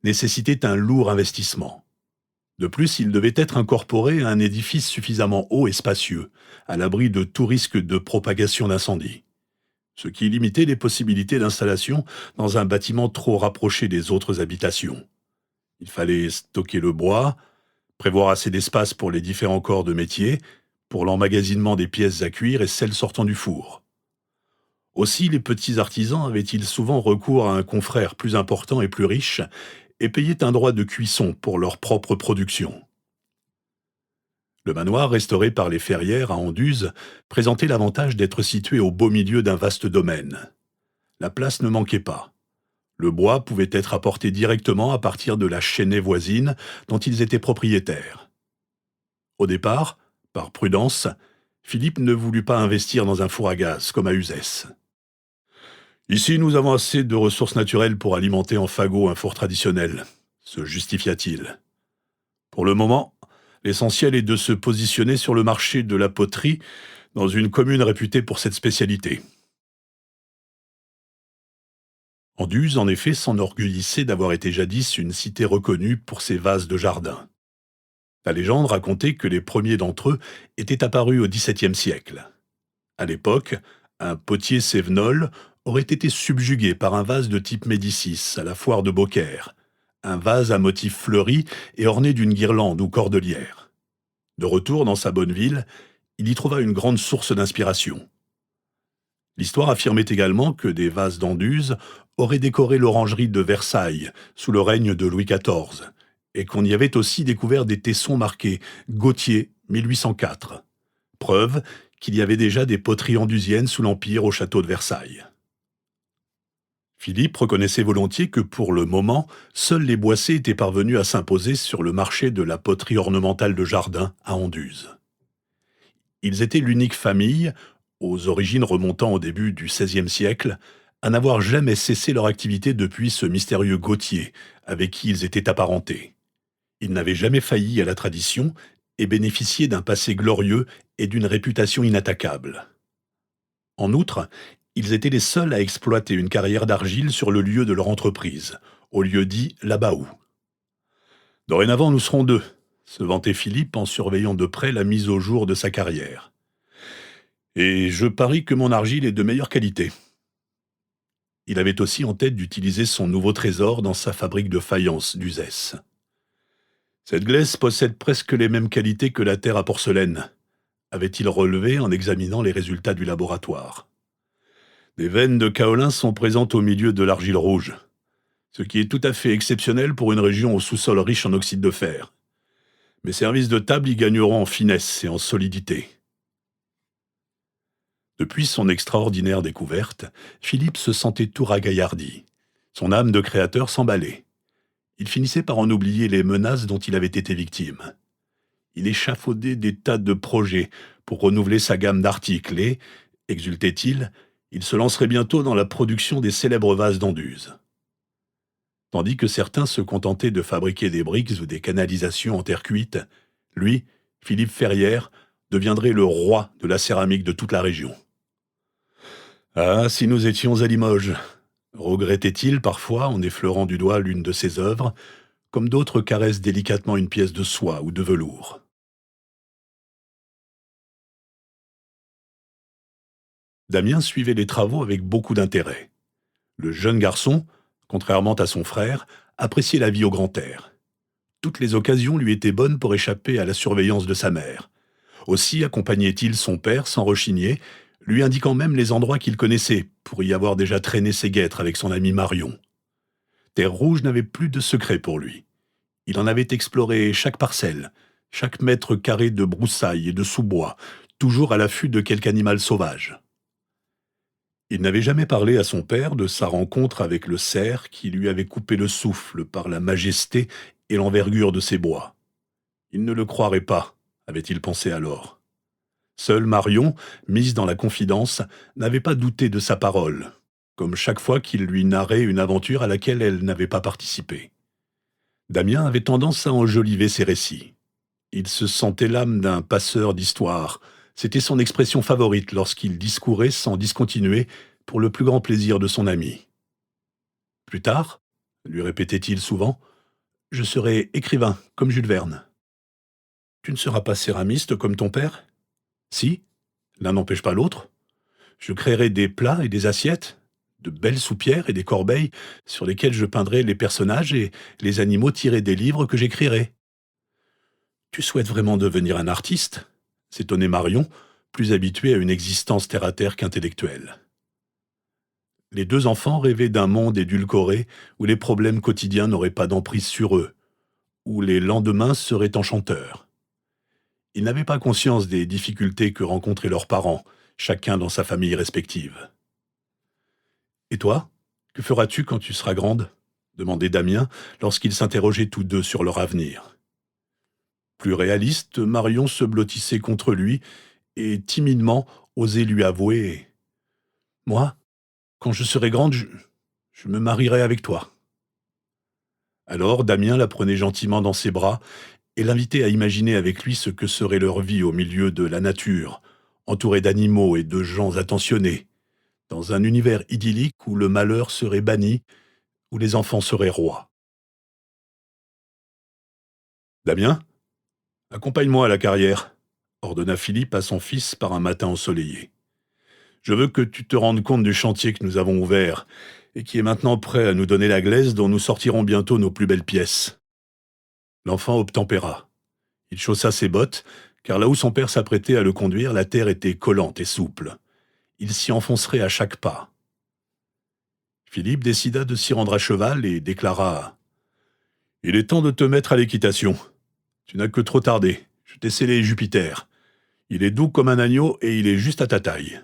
nécessitait un lourd investissement. De plus, il devait être incorporé à un édifice suffisamment haut et spacieux, à l'abri de tout risque de propagation d'incendie. ce qui limitait les possibilités d'installation dans un bâtiment trop rapproché des autres habitations. Il fallait stocker le bois, prévoir assez d'espace pour les différents corps de métier, pour l'emmagasinement des pièces à cuire et celles sortant du four. Aussi, les petits artisans avaient-ils souvent recours à un confrère plus important et plus riche, et payaient un droit de cuisson pour leur propre production. Le manoir, restauré par les Ferrières à Anduze, présentait l'avantage d'être situé au beau milieu d'un vaste domaine. La place ne manquait pas. Le bois pouvait être apporté directement à partir de la chênaie voisine dont ils étaient propriétaires. Au départ, par prudence, Philippe ne voulut pas investir dans un four à gaz comme à Uzès. Ici, nous avons assez de ressources naturelles pour alimenter en fagot un four traditionnel, se justifia-t-il. Pour le moment, l'essentiel est de se positionner sur le marché de la poterie dans une commune réputée pour cette spécialité. Anduze, en effet, s'enorgueillissait d'avoir été jadis une cité reconnue pour ses vases de jardin. La légende racontait que les premiers d'entre eux étaient apparus au XVIIe siècle. À l'époque, un potier cévenol aurait été subjugué par un vase de type Médicis à la foire de Beaucaire, un vase à motif fleuri et orné d'une guirlande ou cordelière. De retour dans sa bonne ville, il y trouva une grande source d'inspiration. L'histoire affirmait également que des vases d'Anduze auraient décoré l'orangerie de Versailles sous le règne de Louis XIV, et qu'on y avait aussi découvert des tessons marqués Gauthier 1804, preuve qu'il y avait déjà des poteries anduziennes sous l'Empire au château de Versailles. Philippe reconnaissait volontiers que pour le moment, seuls les Boissé étaient parvenus à s'imposer sur le marché de la poterie ornementale de jardin à Anduze. Ils étaient l'unique famille, aux origines remontant au début du XVIe siècle, à n'avoir jamais cessé leur activité depuis ce mystérieux Gauthier, avec qui ils étaient apparentés. Ils n'avaient jamais failli à la tradition et bénéficiaient d'un passé glorieux et d'une réputation inattaquable. En outre, ils étaient les seuls à exploiter une carrière d'argile sur le lieu de leur entreprise, au lieu dit Labaou. Dorénavant, nous serons deux, se vantait Philippe en surveillant de près la mise au jour de sa carrière. Et je parie que mon argile est de meilleure qualité. Il avait aussi en tête d'utiliser son nouveau trésor dans sa fabrique de faïence d'Uzès. Cette glaise possède presque les mêmes qualités que la terre à porcelaine, avait-il relevé en examinant les résultats du laboratoire. Des veines de kaolin sont présentes au milieu de l'argile rouge, ce qui est tout à fait exceptionnel pour une région au sous-sol riche en oxyde de fer. Mes services de table y gagneront en finesse et en solidité. Depuis son extraordinaire découverte, Philippe se sentait tout ragaillardi. Son âme de créateur s'emballait. Il finissait par en oublier les menaces dont il avait été victime. Il échafaudait des tas de projets pour renouveler sa gamme d'articles et, exultait-il, il se lancerait bientôt dans la production des célèbres vases d'Anduze. Tandis que certains se contentaient de fabriquer des briques ou des canalisations en terre cuite, lui, Philippe Ferrière, deviendrait le roi de la céramique de toute la région. Ah, si nous étions à Limoges, regrettait-il parfois en effleurant du doigt l'une de ses œuvres, comme d'autres caressent délicatement une pièce de soie ou de velours. Damien suivait les travaux avec beaucoup d'intérêt. Le jeune garçon, contrairement à son frère, appréciait la vie au grand air. Toutes les occasions lui étaient bonnes pour échapper à la surveillance de sa mère. Aussi accompagnait-il son père sans rechigner, lui indiquant même les endroits qu'il connaissait, pour y avoir déjà traîné ses guêtres avec son ami Marion. Terre Rouge n'avait plus de secret pour lui. Il en avait exploré chaque parcelle, chaque mètre carré de broussailles et de sous-bois, toujours à l'affût de quelque animal sauvage. Il n'avait jamais parlé à son père de sa rencontre avec le cerf qui lui avait coupé le souffle par la majesté et l'envergure de ses bois. Il ne le croirait pas, avait-il pensé alors. Seule Marion, mise dans la confidence, n'avait pas douté de sa parole, comme chaque fois qu'il lui narrait une aventure à laquelle elle n'avait pas participé. Damien avait tendance à enjoliver ses récits. Il se sentait l'âme d'un passeur d'histoire. C'était son expression favorite lorsqu'il discourait sans discontinuer pour le plus grand plaisir de son ami. Plus tard, lui répétait-il souvent, je serai écrivain comme Jules Verne. Tu ne seras pas céramiste comme ton père ? Si, l'un n'empêche pas l'autre. Je créerai des plats et des assiettes, de belles soupières et des corbeilles sur lesquelles je peindrai les personnages et les animaux tirés des livres que j'écrirai. Tu souhaites vraiment devenir un artiste? S'étonnait Marion, plus habituée à une existence terre-à-terre qu'intellectuelle. Les deux enfants rêvaient d'un monde édulcoré où les problèmes quotidiens n'auraient pas d'emprise sur eux, où les lendemains seraient enchanteurs. Ils n'avaient pas conscience des difficultés que rencontraient leurs parents, chacun dans sa famille respective. Et toi, que feras-tu quand tu seras grande? Demandait Damien lorsqu'ils s'interrogeaient tous deux sur leur avenir. Plus réaliste, Marion se blottissait contre lui et timidement osait lui avouer: Moi, quand je serai grande, je me marierai avec toi. Alors Damien la prenait gentiment dans ses bras et l'invitait à imaginer avec lui ce que serait leur vie au milieu de la nature, entourée d'animaux et de gens attentionnés, dans un univers idyllique où le malheur serait banni, où les enfants seraient rois. Damien, accompagne-moi à la carrière, ordonna Philippe à son fils par un matin ensoleillé. Je veux que tu te rendes compte du chantier que nous avons ouvert et qui est maintenant prêt à nous donner la glaise dont nous sortirons bientôt nos plus belles pièces. L'enfant obtempéra. Il chaussa ses bottes, car là où son père s'apprêtait à le conduire, la terre était collante et souple. Il s'y enfoncerait à chaque pas. Philippe décida de s'y rendre à cheval et déclara: « Il est temps de te mettre à l'équitation. Tu n'as que trop tardé. Je t'ai scellé Jupiter. Il est doux comme un agneau et il est juste à ta taille. »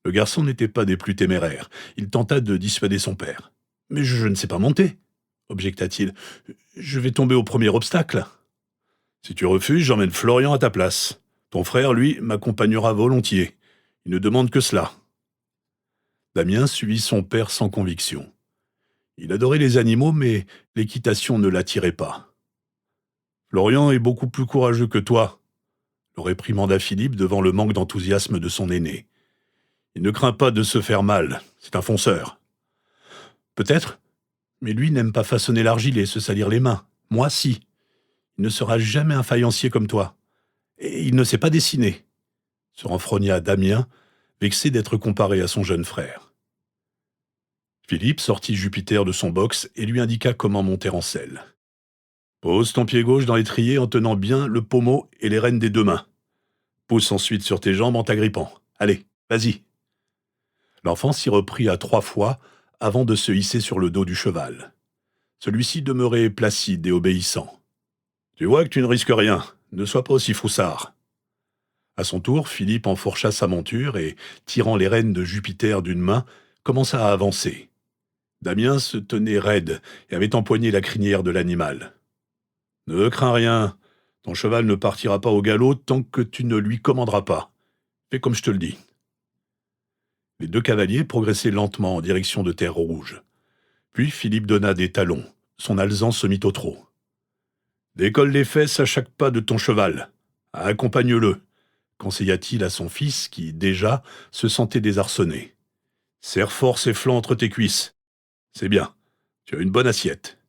Le garçon n'était pas des plus téméraires. Il tenta de dissuader son père. « Mais je ne sais pas monter, » objecta-t-il. « Je vais tomber au premier obstacle. » « Si tu refuses, j'emmène Florian à ta place. Ton frère, lui, m'accompagnera volontiers. Il ne demande que cela. » Damien suivit son père sans conviction. Il adorait les animaux, mais l'équitation ne l'attirait pas. « Florian est beaucoup plus courageux que toi, » le réprimanda Philippe devant le manque d'enthousiasme de son aîné. « Il ne craint pas de se faire mal, c'est un fonceur. »« Peut-être, mais lui n'aime pas façonner l'argile et se salir les mains. Moi, si. Il ne sera jamais un faïencier comme toi. Et il ne sait pas dessiner, » se renfrogna Damien, vexé d'être comparé à son jeune frère. Philippe sortit Jupiter de son box et lui indiqua comment monter en selle. « Pose ton pied gauche dans l'étrier en tenant bien le pommeau et les rênes des deux mains. Pousse ensuite sur tes jambes en t'agrippant. Allez, vas-y. » L'enfant s'y reprit à 3 fois avant de se hisser sur le dos du cheval. Celui-ci demeurait placide et obéissant. « Tu vois que tu ne risques rien, ne sois pas aussi froussard. » À son tour, Philippe enfourcha sa monture et, tirant les rênes de Jupiter d'une main, commença à avancer. Damien se tenait raide et avait empoigné la crinière de l'animal. « Ne crains rien, ton cheval ne partira pas au galop tant que tu ne lui commanderas pas. Fais comme je te le dis. » Les deux cavaliers progressaient lentement en direction de Terre Rouge. Puis Philippe donna des talons. Son alezan se mit au trot. « Décolle les fesses à chaque pas de ton cheval. Accompagne-le, » conseilla-t-il à son fils qui, déjà, se sentait désarçonné. « Serre fort ses flancs entre tes cuisses. C'est bien, tu as une bonne assiette. »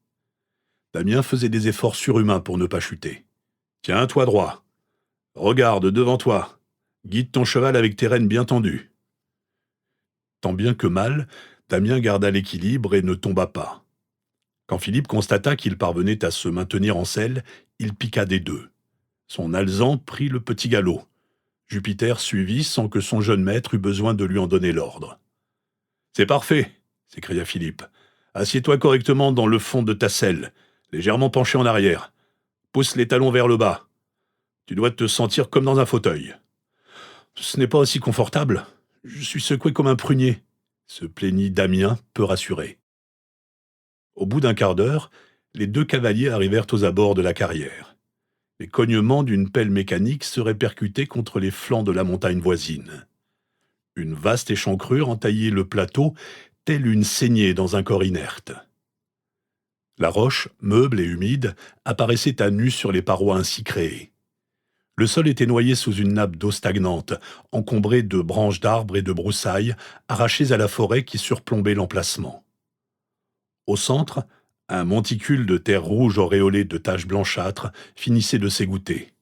Damien faisait des efforts surhumains pour ne pas chuter. « Tiens-toi droit. Regarde devant toi. Guide ton cheval avec tes rênes bien tendues. » Tant bien que mal, Damien garda l'équilibre et ne tomba pas. Quand Philippe constata qu'il parvenait à se maintenir en selle, il piqua des deux. Son alezan prit le petit galop. Jupiter suivit sans que son jeune maître eût besoin de lui en donner l'ordre. « C'est parfait !» s'écria Philippe. « Assieds-toi correctement dans le fond de ta selle, légèrement penché en arrière. Pousse les talons vers le bas. Tu dois te sentir comme dans un fauteuil. »« Ce n'est pas aussi confortable. Je suis secoué comme un prunier, » se plaignit Damien, peu rassuré. Au bout d'un quart d'heure, les deux cavaliers arrivèrent aux abords de la carrière. Les cognements d'une pelle mécanique se répercutaient contre les flancs de la montagne voisine. Une vaste échancrure entaillait le plateau, telle une saignée dans un corps inerte. La roche, meuble et humide, apparaissait à nu sur les parois ainsi créées. Le sol était noyé sous une nappe d'eau stagnante, encombrée de branches d'arbres et de broussailles arrachées à la forêt qui surplombait l'emplacement. Au centre, un monticule de terre rouge auréolée de taches blanchâtres finissait de s'égoutter.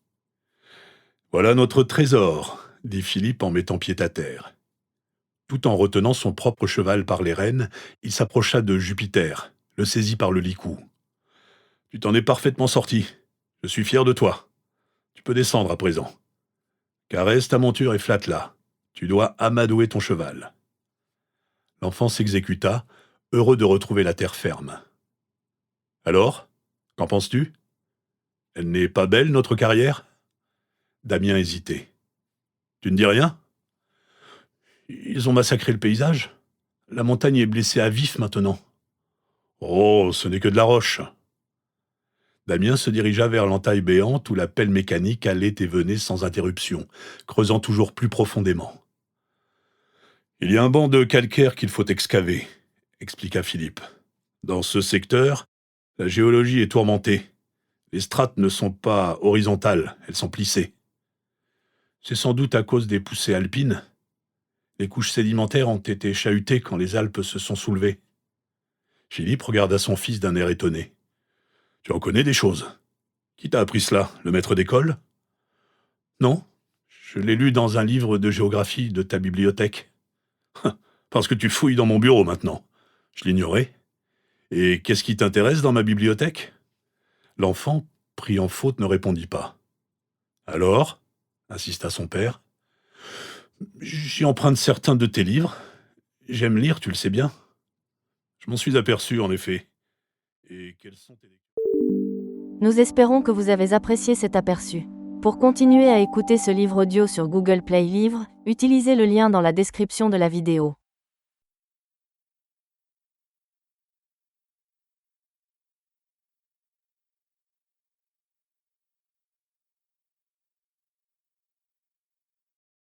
« Voilà notre trésor, » dit Philippe en mettant pied à terre. Tout en retenant son propre cheval par les rênes, il s'approcha de Jupiter, le saisit par le licou. « Tu t'en es parfaitement sorti. Je suis fier de toi. Tu peux descendre à présent. Caresse ta monture et flatte-la. Tu dois amadouer ton cheval. » L'enfant s'exécuta, heureux de retrouver la terre ferme. « Alors, qu'en penses-tu ? Elle n'est pas belle, notre carrière ?» Damien hésitait. « Tu ne dis rien ? Ils ont massacré le paysage. La montagne est blessée à vif maintenant. »« Oh, ce n'est que de la roche. » Damien se dirigea vers l'entaille béante où la pelle mécanique allait et venait sans interruption, creusant toujours plus profondément. « Il y a un banc de calcaire qu'il faut excaver, » expliqua Philippe. « Dans ce secteur, la géologie est tourmentée. Les strates ne sont pas horizontales, elles sont plissées. C'est sans doute à cause des poussées alpines. Les couches sédimentaires ont été chahutées quand les Alpes se sont soulevées. » Philippe regarda son fils d'un air étonné. « Tu en connais des choses. Qui t'a appris cela, le maître d'école ? » ?»« Non, je l'ai lu dans un livre de géographie de ta bibliothèque. »« Parce que tu fouilles dans mon bureau maintenant. Je l'ignorais. Et qu'est-ce qui t'intéresse dans ma bibliothèque ?» L'enfant, pris en faute, ne répondit pas. « Alors ?» insista son père. « J'y emprunte certains de tes livres. J'aime lire, tu le sais bien. » « Je m'en suis aperçu, en effet. Et quels sont tes lectures ? » Nous espérons que vous avez apprécié cet aperçu. Pour continuer à écouter ce livre audio sur Google Play Livres, utilisez le lien dans la description de la vidéo.